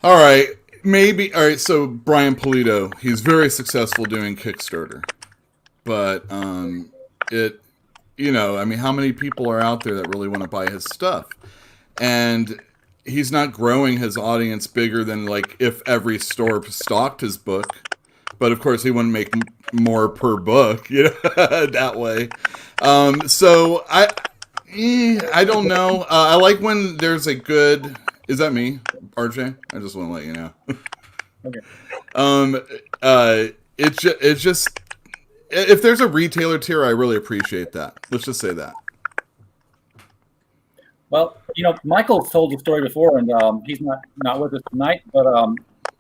right, so Brian Pulido, he's very successful doing Kickstarter. But I mean, how many people are out there that really want to buy his stuff? And he's not growing his audience bigger than, like, if every store stocked his book. But of course, he wouldn't make more per book, that way. So I don't know. I like when there's a good. Is that me, RJ? I just want to let you know. Okay. It's just if there's a retailer tier, I really appreciate that. Let's just say that. Well, Michael's told the story before, and he's not with us tonight, but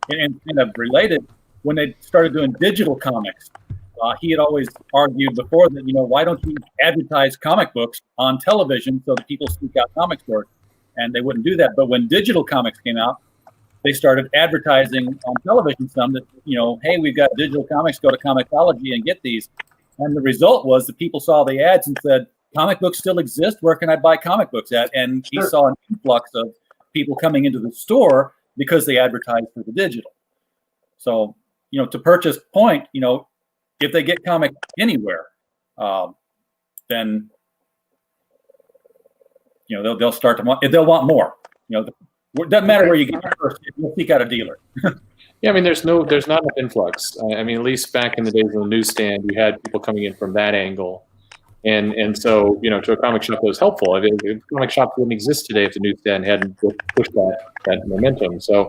and kind of related. When they started doing digital comics, he had always argued before that, why don't you advertise comic books on television so that people seek out comic stores? And they wouldn't do that. But when digital comics came out, they started advertising on television some that, hey, we've got digital comics, go to Comixology and get these. And the result was that people saw the ads and said, comic books still exist. Where can I buy comic books at? And he saw an influx of people coming into the store because they advertised for the digital. So, to purchase point, if they get comic anywhere, then, they'll start to want, they'll want more. It doesn't matter where you get it first. You'll seek out a dealer. Yeah, I mean, there's not enough influx. I mean, at least back in the days of the newsstand, you had people coming in from that angle. And so, to a comic shop, that was helpful. I mean, comic shops wouldn't exist today if the newsstand hadn't pushed that momentum. So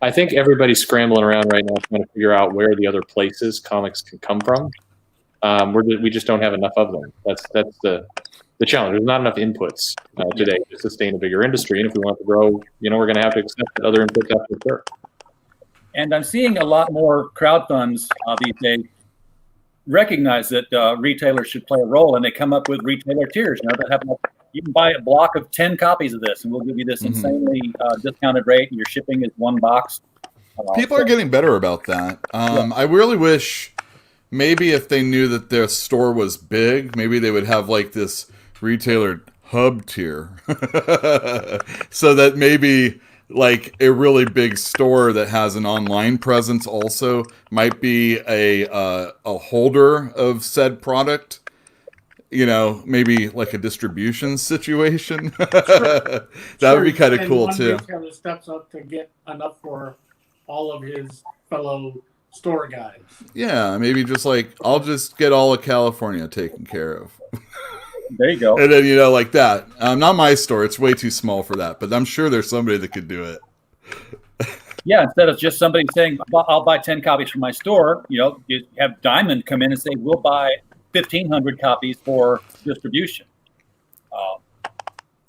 I think everybody's scrambling around right now trying to figure out where the other places comics can come from. We just don't have enough of them. That's the challenge. There's not enough inputs today to sustain a bigger industry. And if we want to grow, we're going to have to accept that other inputs have to occur. And I'm seeing a lot more crowd funds these days recognize that retailers should play a role, and they come up with retailer tiers. That have you can buy a block of 10 copies of this, and we'll give you this insanely discounted rate, and your shipping is one box. People are getting better about that. I really wish maybe if they knew that their store was big, maybe they would have like this retailer hub tier, so that maybe like a really big store that has an online presence also might be a holder of said product. Maybe like a distribution situation. That would be kind of cool too. Retailer steps up to get enough for all of his fellow store guys. Yeah, maybe just like I'll just get all of California taken care of. There you go. And then, like that. Not my store. It's way too small for that. But I'm sure there's somebody that could do it. Yeah, instead of just somebody saying, I'll buy 10 copies from my store, you have Diamond come in and say, we'll buy 1,500 copies for distribution.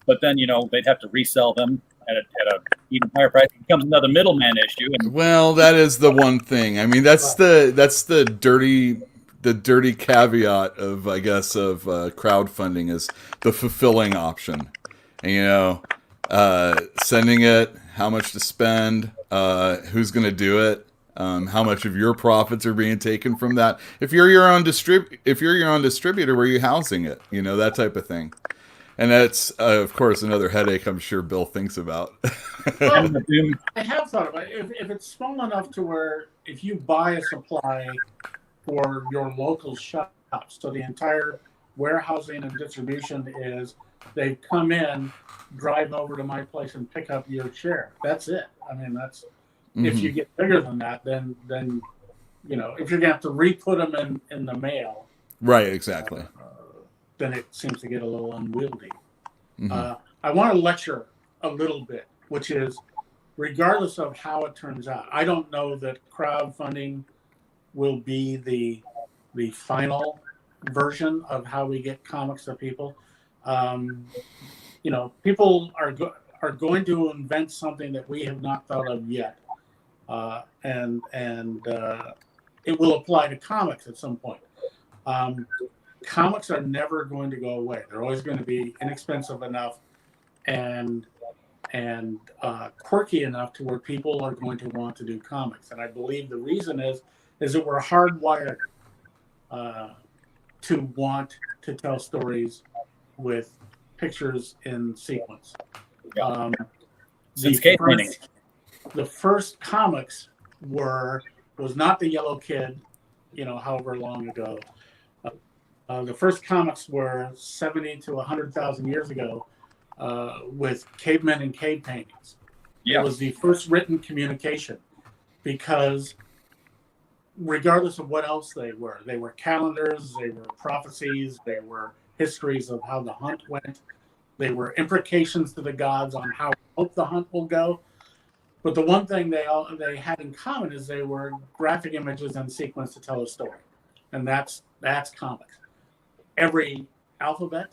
But then, they'd have to resell them at a even higher price. It becomes another middleman issue. And Well, that is the one thing. I mean, that's the dirty caveat of, I guess, of crowdfunding is the fulfilling option. And, sending it, how much to spend, who's going to do it, how much of your profits are being taken from that. If you're your own distributor, where are you housing it? That type of thing. And that's, of course, another headache I'm sure Bill thinks about. Well, I have thought about it. If it's small enough to where if you buy a supply for your local shop, so the entire warehousing and distribution is they come in, drive over to my place and pick up your share. That's it. I mean, that's if you get bigger than that, then if you're gonna have to re-put them in the mail, Right, exactly. then it seems to get a little unwieldy. I want to lecture a little bit, which is regardless of how it turns out, I don't know that crowdfunding will be the final version of how we get comics to people. People are going to invent something that we have not thought of yet, and it will apply to comics at some point. Comics are never going to go away. They're always going to be inexpensive enough and quirky enough to where people are going to want to do comics. And I believe the reason is that we're hardwired to want to tell stories with pictures in sequence. Since cave painting. The first comics was not the Yellow Kid, however long ago. The first comics were 70 to 100,000 years ago with cavemen and cave paintings. Yeah. It was the first written communication because regardless of what else they were calendars, they were prophecies, they were histories of how the hunt went, they were imprecations to the gods on how the hunt will go. But the one thing they had in common is they were graphic images and sequence to tell a story, and that's comics. Every alphabet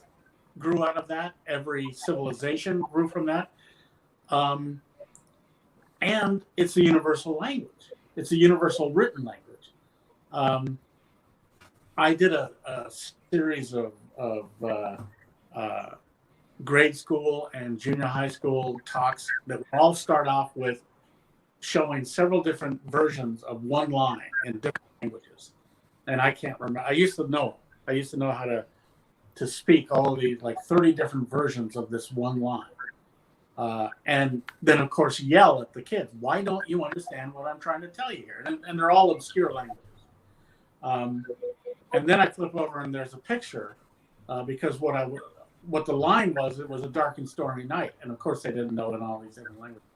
grew out of that. Every civilization grew from that. And it's a universal language. It's a universal written language. I did a series of grade school and junior high school talks that all start off with showing several different versions of one line in different languages. And I can't remember. I used to know how to speak all of these, like 30 different versions of this one line. And then, of course, yell at the kids, why don't you understand what I'm trying to tell you here? And they're all obscure languages. And then I flip over and there's a picture because what the line was, it was a dark and stormy night. And, of course, they didn't know in all these different languages.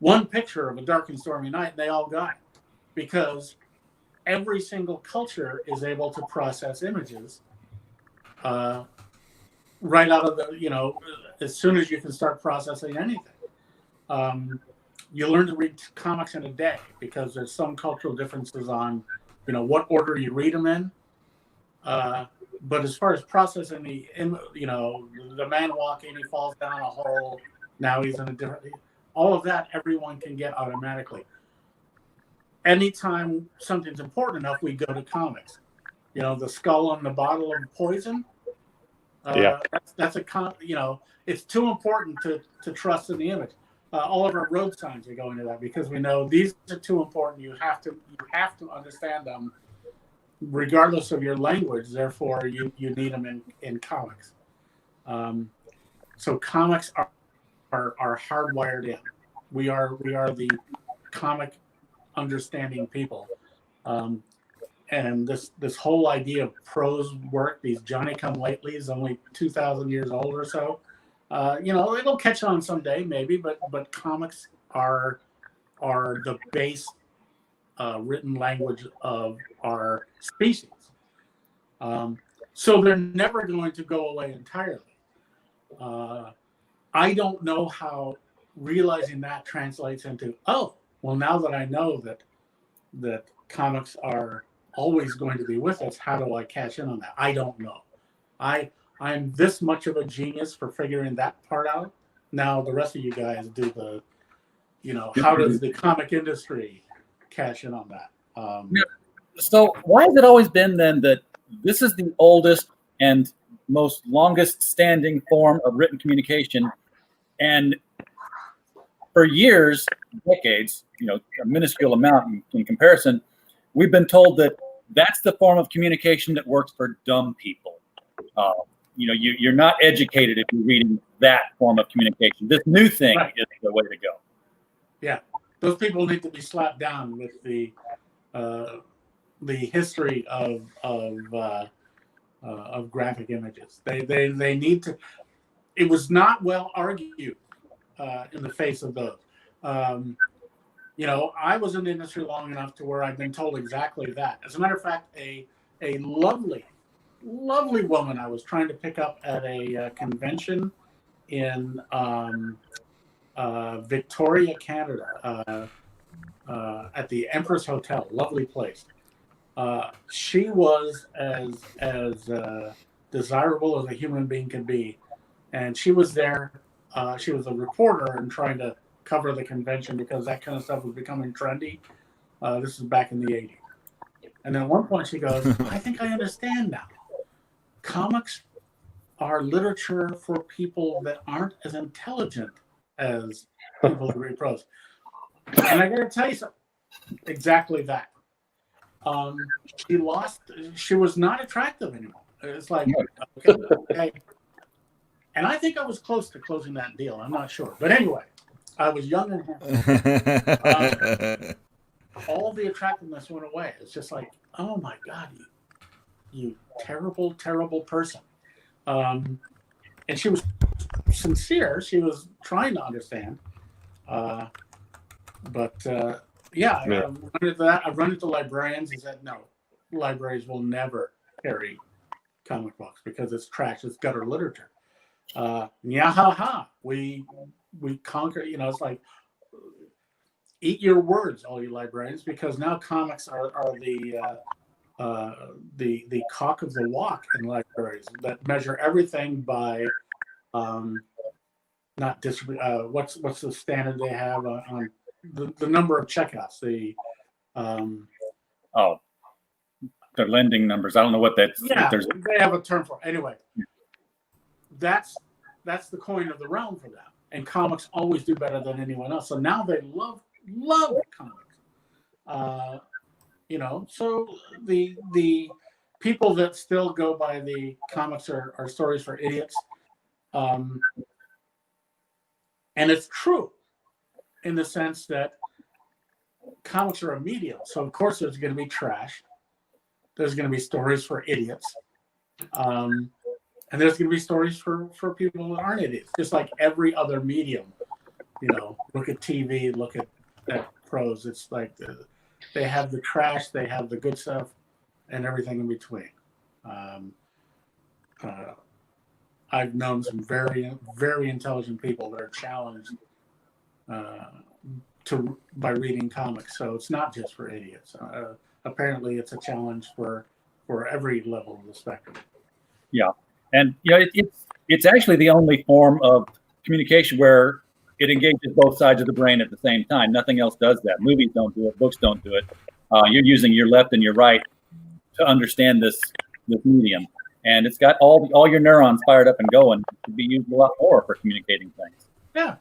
One picture of a dark and stormy night, they all got it because every single culture is able to process images right out of the, as soon as you can start processing anything. You learn to read comics in a day because there's some cultural differences on, what order you read them in. But as far as processing the man walking, he falls down a hole, now he's in a different, all of that everyone can get automatically. Anytime something's important enough, we go to comics. The skull on the bottle of poison. That's it's too important to trust in the image. All of our road signs are going to that because we know these are too important. You have to understand them, regardless of your language. Therefore, you need them in comics. So comics are hardwired in. We are the comic understanding people. And this whole idea of prose work, these Johnny-come-latelys, only 2,000 years old or so, it'll catch on someday maybe, but comics are the base written language of our species. So they're never going to go away entirely. I don't know how realizing that translates into, oh, well, now that I know that comics are always going to be with us, how do I cash in on that? I don't know. I'm this much of a genius for figuring that part out. Now the rest of you guys do the, how does the comic industry cash in on that? So why has it always been then that this is the oldest and most longest standing form of written communication, and for years, decades, a minuscule amount in comparison, we've been told that that's the form of communication that works for dumb people. You're not educated if you're reading that form of communication. This new thing is the way to go. Yeah, those people need to be slapped down with the history of graphic images. They need to. It was not well argued in the face of those. I was in the industry long enough to where I've been told exactly that. As a matter of fact, a lovely woman I was trying to pick up at a convention in Victoria, Canada, at the Empress Hotel. Lovely place. She was as desirable as a human being could be, and she was there. She was a reporter and trying to cover the convention because that kind of stuff was becoming trendy. This is back in the 80s. And then at one point she goes, I think I understand now. Comics are literature for people that aren't as intelligent as people who read prose. And I got to tell you something. Exactly that. She was not attractive anymore. It's like, okay. And I think I was close to closing that deal. I'm not sure. But anyway, I was young and handsome. All the attractiveness went away. It's just like, oh my God, you terrible, terrible person. And she was sincere. She was trying to understand. I've run into librarians and said, no, libraries will never carry comic books because it's trash. It's gutter literature. We conquer. It's like, eat your words, all you librarians, because now comics are the cock of the walk in libraries that measure everything by what's the standard they have on the number of checkouts, their lending numbers. I don't know what that's. Yeah, they have a term for it. Anyway, that's the coin of the realm for them. And comics always do better than anyone else. So now they love comics. So the people that still go by the comics are stories for idiots. And it's true in the sense that comics are a medium. So of course there's going to be trash. There's going to be stories for idiots. And there's going to be stories for people that aren't idiots, just like every other medium. Look at TV, look at prose. It's like they have the trash, they have the good stuff, and everything in between. I've known some very, very intelligent people that are challenged by reading comics. So it's not just for idiots. Apparently, it's a challenge for every level of the spectrum. Yeah. And it's actually the only form of communication where it engages both sides of the brain at the same time. Nothing else does that. Movies don't do it. Books don't do it. You're using your left and your right to understand this medium, and it's got all your neurons fired up and going. It could be used a lot more for communicating things. Yeah.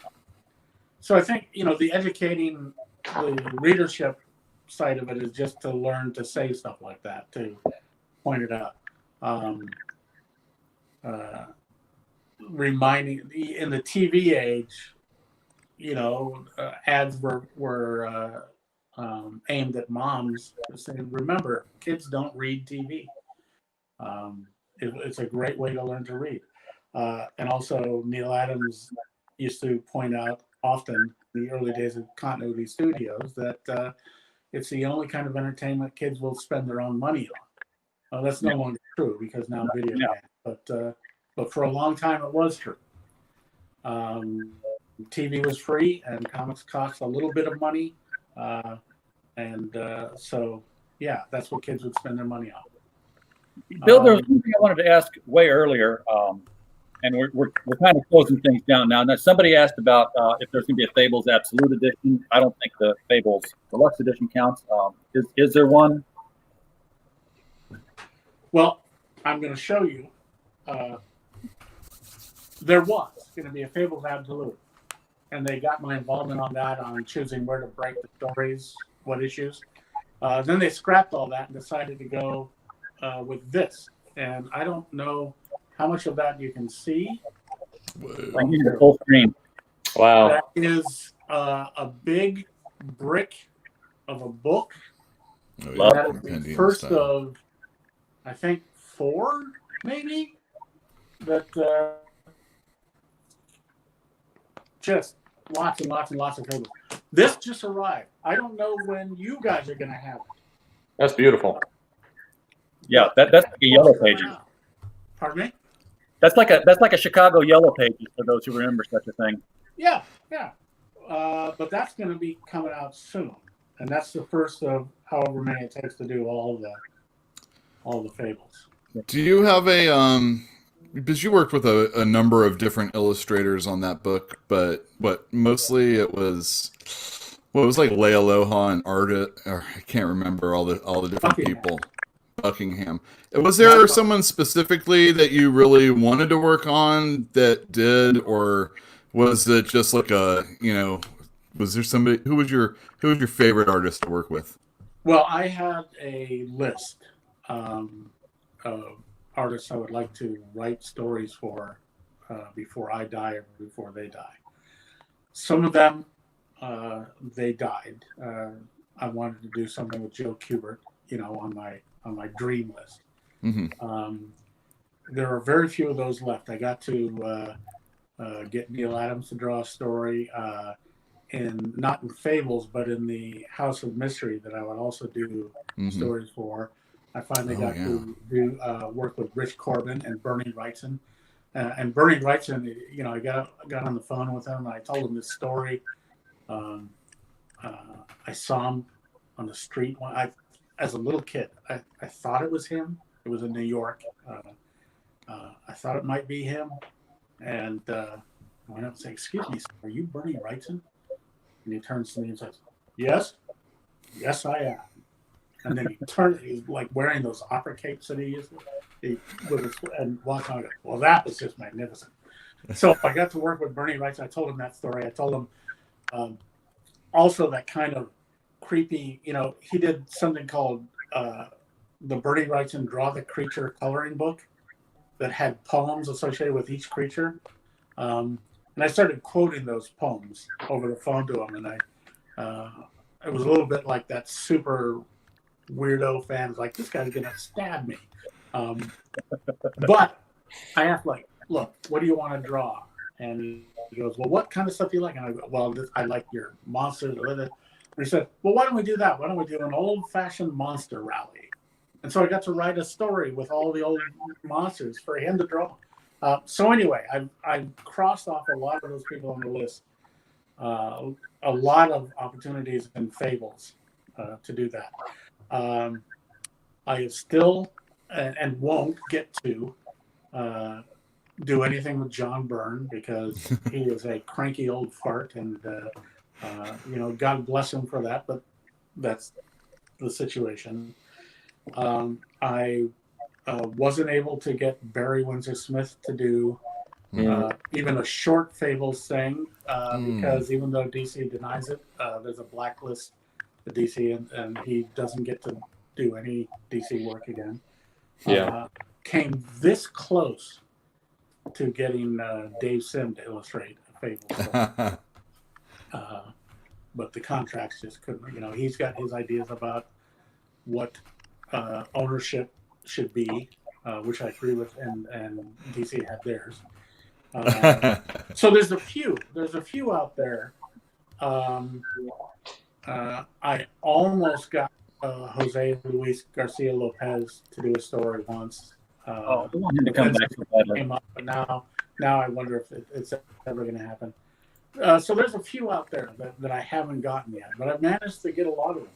So I think the educating the readership side of it is just to learn to say stuff like that, to point it out. Reminding in the TV age, ads were aimed at moms, saying, "Remember, kids don't read TV." It's a great way to learn to read. And also, Neil Adams used to point out often in the early days of continuity studios that it's the only kind of entertainment kids will spend their own money on. That's no longer true because now video games, but for a long time it was true. TV was free and comics cost a little bit of money, so yeah, that's what kids would spend their money on. Bill, there was one thing I wanted to ask way earlier, and we're kind of closing things down now. Now, somebody asked about if there's going to be a Fables Absolute Edition. I don't think the Fables Deluxe Edition counts. Is there one? Well, I'm going to show you. There was going to be a Fables Absolute, and they got my involvement on that, on choosing where to break the stories, what issues. Then they scrapped all that and decided to go with this. And I don't know how much of that you can see. I need the full screen. Wow. That is a big brick of a book. Oh, Love That is the Indian first style. of, I think, 4, maybe, that just lots and lots and lots of Fables. This just arrived. I don't know when you guys are going to have it. That's beautiful. Yeah, that's like a Yellow Pages. Pardon me? That's like a Chicago Yellow Pages for those who remember such a thing. Yeah. But that's going to be coming out soon, and that's the first of however many it takes to do all the Fables. Do you have a because you worked with a number of different illustrators on that book, but mostly it was like Leia Aloha and or I can't remember all the different Buckingham. people. Buckingham. Was there someone specifically that you really wanted to work on that did, or was it just like was there somebody who was your favorite artist to work with? Well, I had a list of artists I would like to write stories for before I die or before they die. Some of them, they died. I wanted to do something with Joe Kubert, on my dream list. Mm-hmm. There are very few of those left. I got to get Neil Adams to draw a story not in Fables, but in the House of Mystery that I would also do stories for. I finally got to do work with Rich Corbin and Bernie Wrightson. And Bernie Wrightson, I got on the phone with him and I told him this story. I saw him on the street. As a little kid, I thought it was him. It was in New York. I thought it might be him. And I went up and said, "Excuse me, sir, are you Bernie Wrightson?" And he turns to me and says, "Yes, I am." And then he's like wearing those opera capes that he used and walked on. Well, that was just magnificent. So I got to work with Bernie Wrightson. I told him that story. I told him also that kind of creepy, he did something called the Bernie Wrightson Draw the Creature coloring book that had poems associated with each creature. And I started quoting those poems over the phone to him. And it was a little bit like that super weirdo fans, like, this guy's going to stab me. But I asked, look, what do you want to draw? And he goes, well, what kind of stuff do you like? And I go, well, I like your monsters. And he said, well, why don't we do that? Why don't we do an old-fashioned monster rally? And so I got to write a story with all the old monsters for him to draw. So anyway, I crossed off a lot of those people on the list. A lot of opportunities and Fables to do that. I still and won't get to do anything with John Byrne because he is a cranky old fart, and God bless him for that, but that's the situation. I wasn't able to get Barry Windsor Smith to do even a short Fables thing because even though DC denies it, there's a blacklist at DC, and he doesn't get to do any DC work again. Came this close to getting Dave Sim to illustrate Fables. But the contracts just couldn't, he's got his ideas about what ownership should be, which I agree with, and DC had theirs. So there's a few out there. I almost got Jose Luis Garcia Lopez to do a story once. I want him to come back so badly. Came up, but now I wonder if it's ever going to happen. So there's a few out there that I haven't gotten yet, but I've managed to get a lot of them.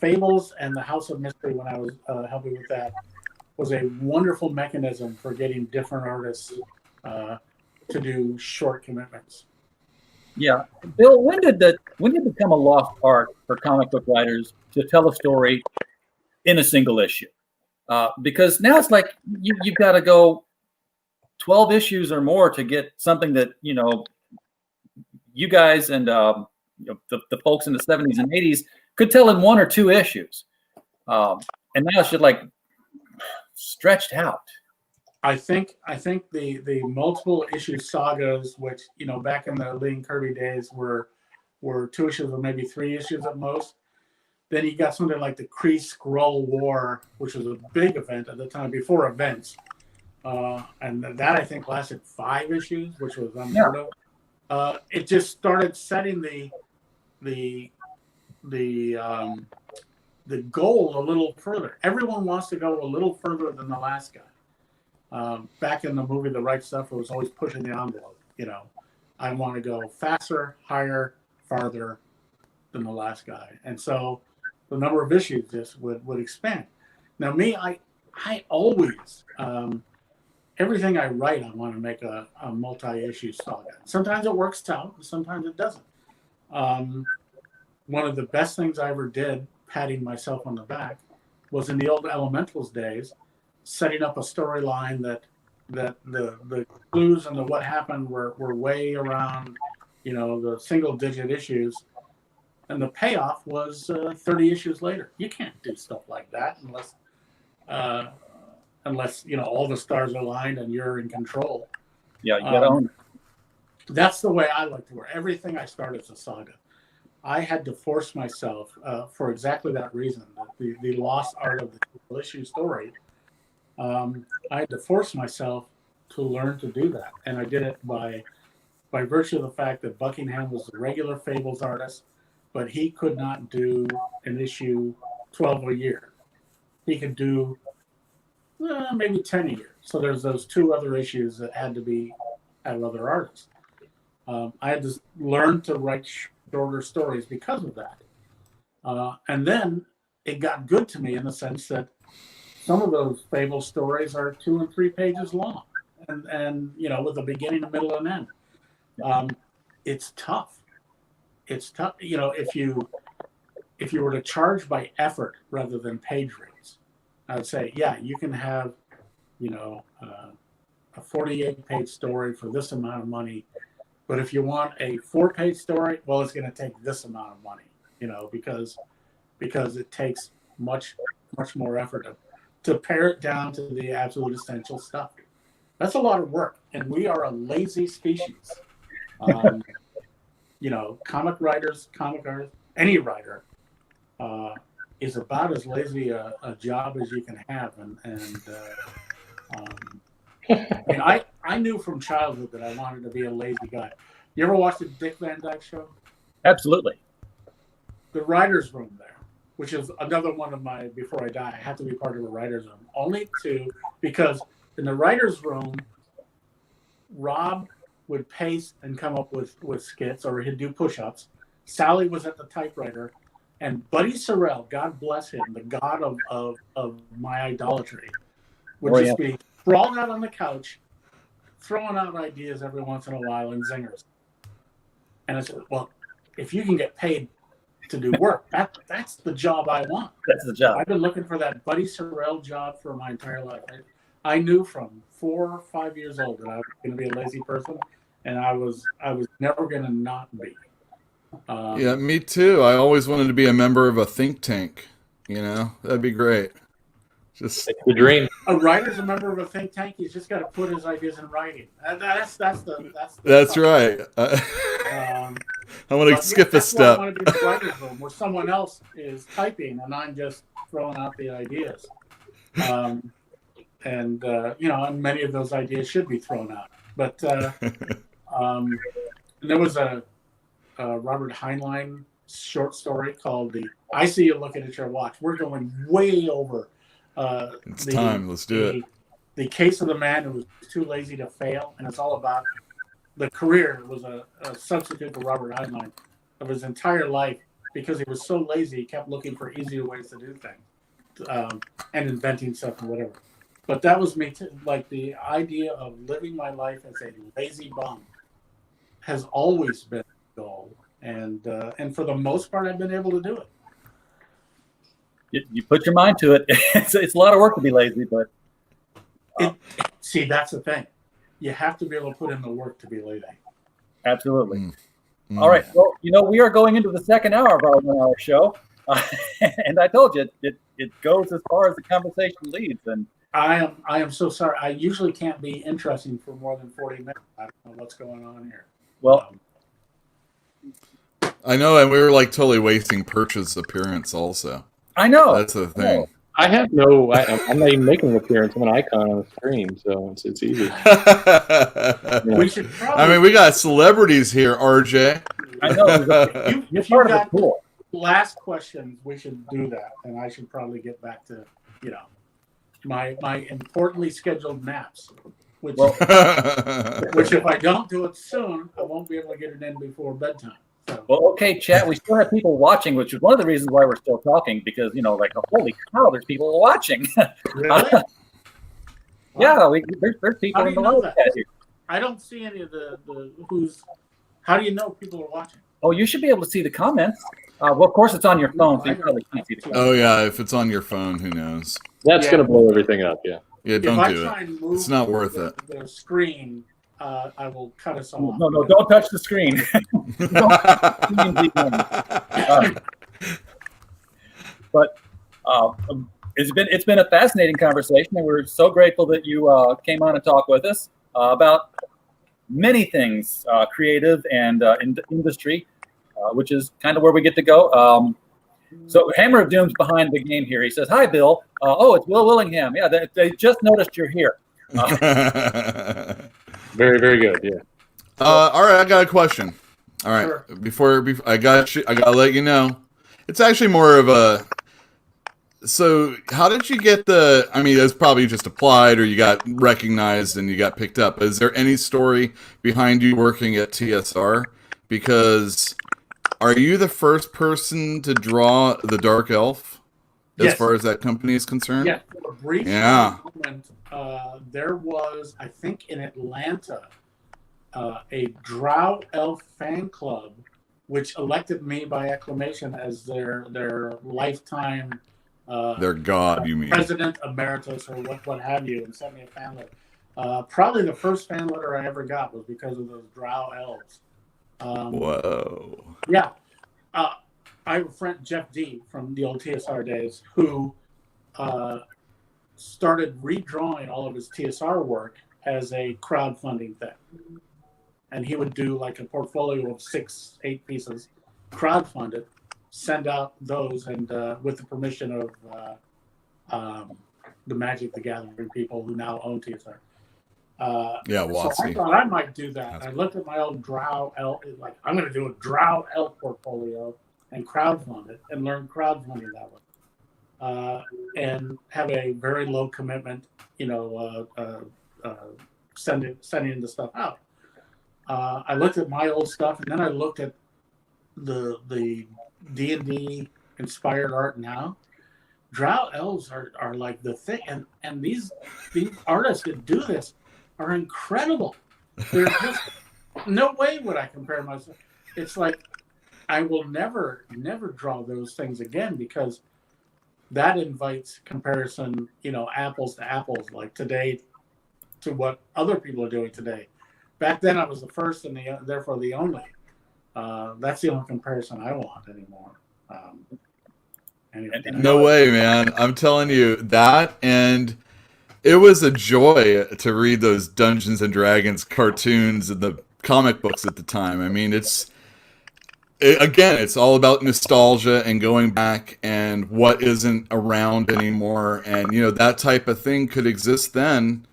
Fables and the House of Mystery, when I was helping with that, was a wonderful mechanism for getting different artists to do short commitments. Yeah, Bill, when did it become a lost art for comic book writers to tell a story in a single issue? Because now it's like you've got to go 12 issues or more to get something that you guys and the folks in the 70s and 80s could tell in 1 or 2 issues, and now it's just like stretched out. I think the multiple issue sagas, which back in the Lee and Kirby days were 2 issues or maybe 3 issues at most. Then you got something like the Kree Skrull War, which was a big event at the time before events, and that I think lasted 5 issues, which was unheard of. It just started setting the goal a little further. Everyone wants to go a little further than the last guy. Back in the movie The Right Stuff, it was always pushing the envelope. I want to go faster, higher, farther than the last guy. And so the number of issues just would expand. Now me, I always, everything I write, I want to make a multi-issue saga. Sometimes it works out, sometimes it doesn't. One of the best things I ever did, patting myself on the back, was in the old Elementals days, setting up a storyline that the clues and the what happened were way around, the single-digit issues, and the payoff was 30 issues later. You can't do stuff like that unless all the stars are aligned and you're in control. Yeah, you got to own it. That's the way I like to work. Everything I start as a saga. I had to force myself for exactly that reason, the lost art of the single issue story. I had to force myself to learn to do that, and I did it by virtue of the fact that Buckingham was the regular Fables artist, but he could not do an issue 12 a year. He could do maybe 10 a year. So there's those 2 other issues that had to have other artists. I had to learn to write shorter stories because of that. And then it got good to me in the sense that some of those Fable stories are 2 and 3 pages long, and with a beginning, a middle, and end. It's tough. It's tough. If you were to charge by effort rather than page rates, I would say, yeah, you can have, a 48-page story for this amount of money. But if you want a 4-page story, well, it's going to take this amount of money, because it takes much more effort to pare it down to the absolute essential stuff. That's a lot of work, and we are a lazy species. Comic writers, comic artists, any writer is about as lazy a job as you can have, I knew from childhood that I wanted to be a lazy guy. You ever watched the Dick Van Dyke Show? Absolutely. The writer's room there, which is another one of my, before I die, I have to be part of the writer's room. Because in the writer's room, Rob would pace and come up with skits, or he'd do push-ups. Sally was at the typewriter, and Buddy Sorrell, God bless him, the god of my idolatry, would be sprawled out on the couch, throwing out ideas every once in a while and zingers. And I said, well, if you can get paid to do work, that's the job I want. That's the job. I've been looking for that Buddy Sorrell job for my entire life. I knew from 4 or 5 years old that I was going to be a lazy person, and I was never going to not be. Yeah, me too. I always wanted to be a member of a think tank. That'd be great. Just the dream. A writer's a member of a think tank. He's just got to put his ideas in writing. That's right. I want to skip a step. I want to be in the writer's room where someone else is typing and I'm just throwing out the ideas. And many of those ideas should be thrown out. But there was a Robert Heinlein short story called I See You Looking at Your Watch. We're going way over. It's time. Let's do it. the case of the man who was too lazy to fail, and it's all about the career was a substitute for Robert Heinlein of his entire life because he was so lazy, he kept looking for easier ways to do things and inventing stuff and whatever. But that was me, like the idea of living my life as a lazy bum has always been the goal. And for the most part, I've been able to do it. You put your mind to it. It's a lot of work to be lazy, but see, that's the thing. You have to be able to put in the work to be lazy. Absolutely. All right. Well, we are going into the second hour of our 1 hour show. And I told you, it goes as far as the conversation leads. And I am so sorry. I usually can't be interesting for more than 40 minutes. I don't know what's going on here. Well, I know, and we were like totally wasting Perch's appearance also. I know. That's the thing. I have no. I'm not even making an appearance. I'm an icon on the screen, so it's easy. We should probably. I mean, we got celebrities here, RJ. I know. You're part of the pool. Last questions, we should do that, and I should probably get back to my importantly scheduled naps, which if I don't do it soon, I won't be able to get it in before bedtime. So. Well, okay, chat. We still have people watching, which is one of the reasons why we're still talking, because holy cow, there's people watching. Really? Yeah, there's people in the live chat here. I don't see any of the who's. How do you know people are watching? Oh, you should be able to see the comments. Well, of course, it's on your phone, so you probably can't see the comments. Oh yeah, if it's on your phone, who knows? That's gonna blow everything up. Yeah. Yeah, don't do it. It's not worth it. The screen, I will cut us off. No, don't touch the screen. But it's been a fascinating conversation, and we're so grateful that you came on and talked with us about many things, creative and industry, which is kind of where we get to go. So Hammer of Doom's behind the game here. He says, "Hi, Bill. It's Bill Willingham. Yeah, they just noticed you're here." Very, very good. Yeah. All right, I got a question. All right, Sure. before I gotta let you know, it's actually more of a. So, how did you get the? I mean, it's probably just applied, or you got recognized and you got picked up. Is there any story behind you working at TSR? Because are you the first person to draw the Dark Elf, as far as that company is concerned? Yeah, for a brief moment, there was, I think, in Atlanta, a Drow Elf fan club, which elected me by acclamation as their lifetime. Their god, you mean? President emeritus or what have you, and sent me a fan letter. Probably the first fan letter I ever got was because of those Drow Elves. Whoa. Yeah. I have a friend, Jeff D, from the old TSR days, who started redrawing all of his TSR work as a crowdfunding thing. And he would do like a portfolio of 6-8 pieces, crowdfund it, send out those, and with the permission of the Magic the Gathering people who now own TSR. Yeah, so I thought I might do that. I looked at my old Drow Elf, like I'm going to do a Drow Elf portfolio and crowdfund it and learn crowdfunding that way, and have a very low commitment, sending the stuff out. I looked at my old stuff, and then I looked at the D&D inspired art now. Drow elves are like the thing, and these artists that do this are incredible. They're just no way would I compare myself. It's like I will never draw those things again, because that invites comparison, apples to apples, like today to what other people are doing today. Back then I was the first and therefore the only. That's the only comparison I want anymore. Anyway. No way, man. I'm telling you that, and it was a joy to read those Dungeons and Dragons cartoons and the comic books at the time. I mean, it's all about nostalgia and going back and what isn't around anymore. And, that type of thing could exist then,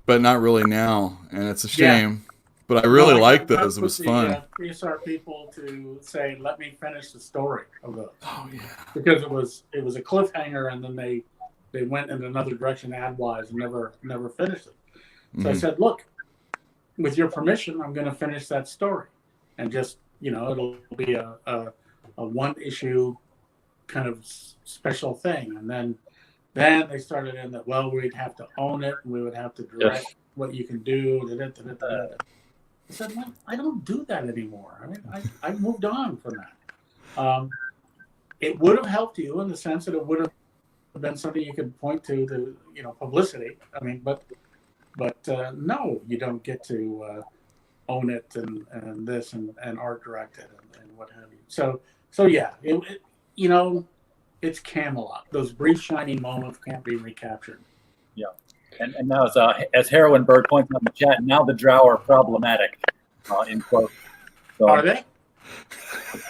but not really now. And it's a shame. Yeah. But I really liked those. It was fun. TSR people to say, "Let me finish the story of those." Oh yeah. Because it was a cliffhanger, and then they they went in another direction ad wise and never finished it. So I said, look, with your permission, I'm going to finish that story, and just, it'll be a one issue kind of special thing. And then they started in that, well, we'd have to own it, and we would have to direct what you can do. I said, well, I don't do that anymore. I mean, I moved on from that. It would have helped you in the sense that it would have been something you could point to publicity. I mean, but no, you don't get to own it and this and art direct it and what have you. So yeah, it's Camelot. Those brief shining moments can't be recaptured. Yeah, and now as Heroin Bird points out in the chat, now the drow are problematic. In quotes. So, are they?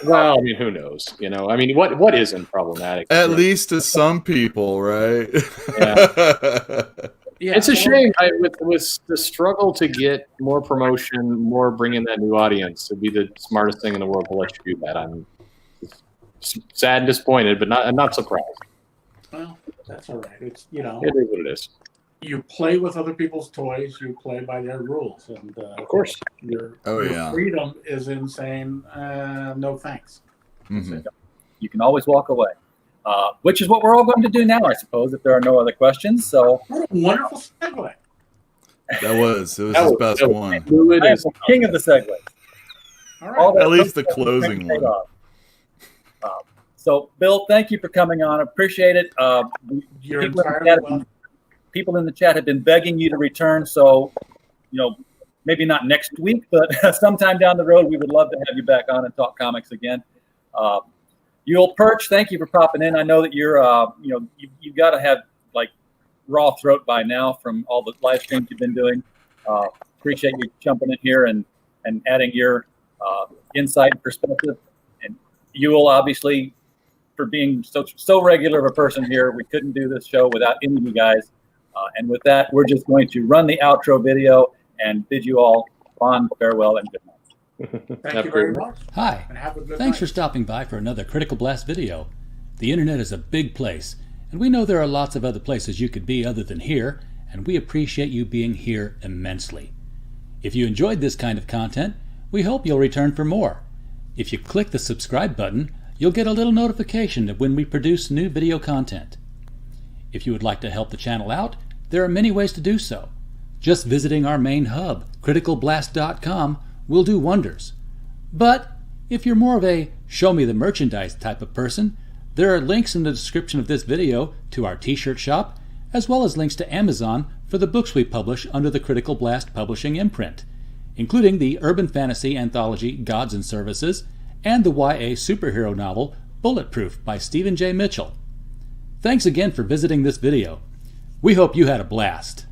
Well, I mean, who knows? I mean, what isn't problematic? At least to some people, right? Yeah. Yeah, it's a shame with the struggle to get more promotion, more bring in that new audience. To be the smartest thing in the world to let you do that. I'm sad and disappointed, but I'm not surprised. Well, that's all right. It's it is what it is. You play with other people's toys. You play by their rules, and of course, your freedom is in saying no thanks. Mm-hmm. So you can always walk away. Which is what we're all going to do now, I suppose, if there are no other questions. So, what a wonderful segue. It was his best one. I am the king of the segues. All right. At least the closing one. So, Bill, thank you for coming on. Appreciate it. You're entirely welcome. People in the chat have been begging you to return. So, maybe not next week, but sometime down the road, we would love to have you back on and talk comics again. Yule Perch, thank you for popping in. I know that you're, you've got to have like raw throat by now from all the live streams you've been doing. Appreciate you jumping in here and adding your insight and perspective. And Yule, obviously, for being so regular of a person here, we couldn't do this show without any of you guys. And with that, we're just going to run the outro video and bid you all fond farewell and good night. Thank you very much. Hi. And have a good Thanks night. for stopping by for another Critical Blast video. The internet is a big place, and we know there are lots of other places you could be other than here, and we appreciate you being here immensely. If you enjoyed this kind of content, we hope you'll return for more. If you click the subscribe button, you'll get a little notification of when we produce new video content. If you would like to help the channel out, there are many ways to do so. Just visiting our main hub, criticalblast.com, will do wonders. But if you're more of a show me the merchandise type of person, there are links in the description of this video to our t-shirt shop, as well as links to Amazon for the books we publish under the Critical Blast Publishing imprint, including the urban fantasy anthology Gods and Services and the YA superhero novel Bulletproof by Stephen J. Mitchell. Thanks again for visiting this video. We hope you had a blast.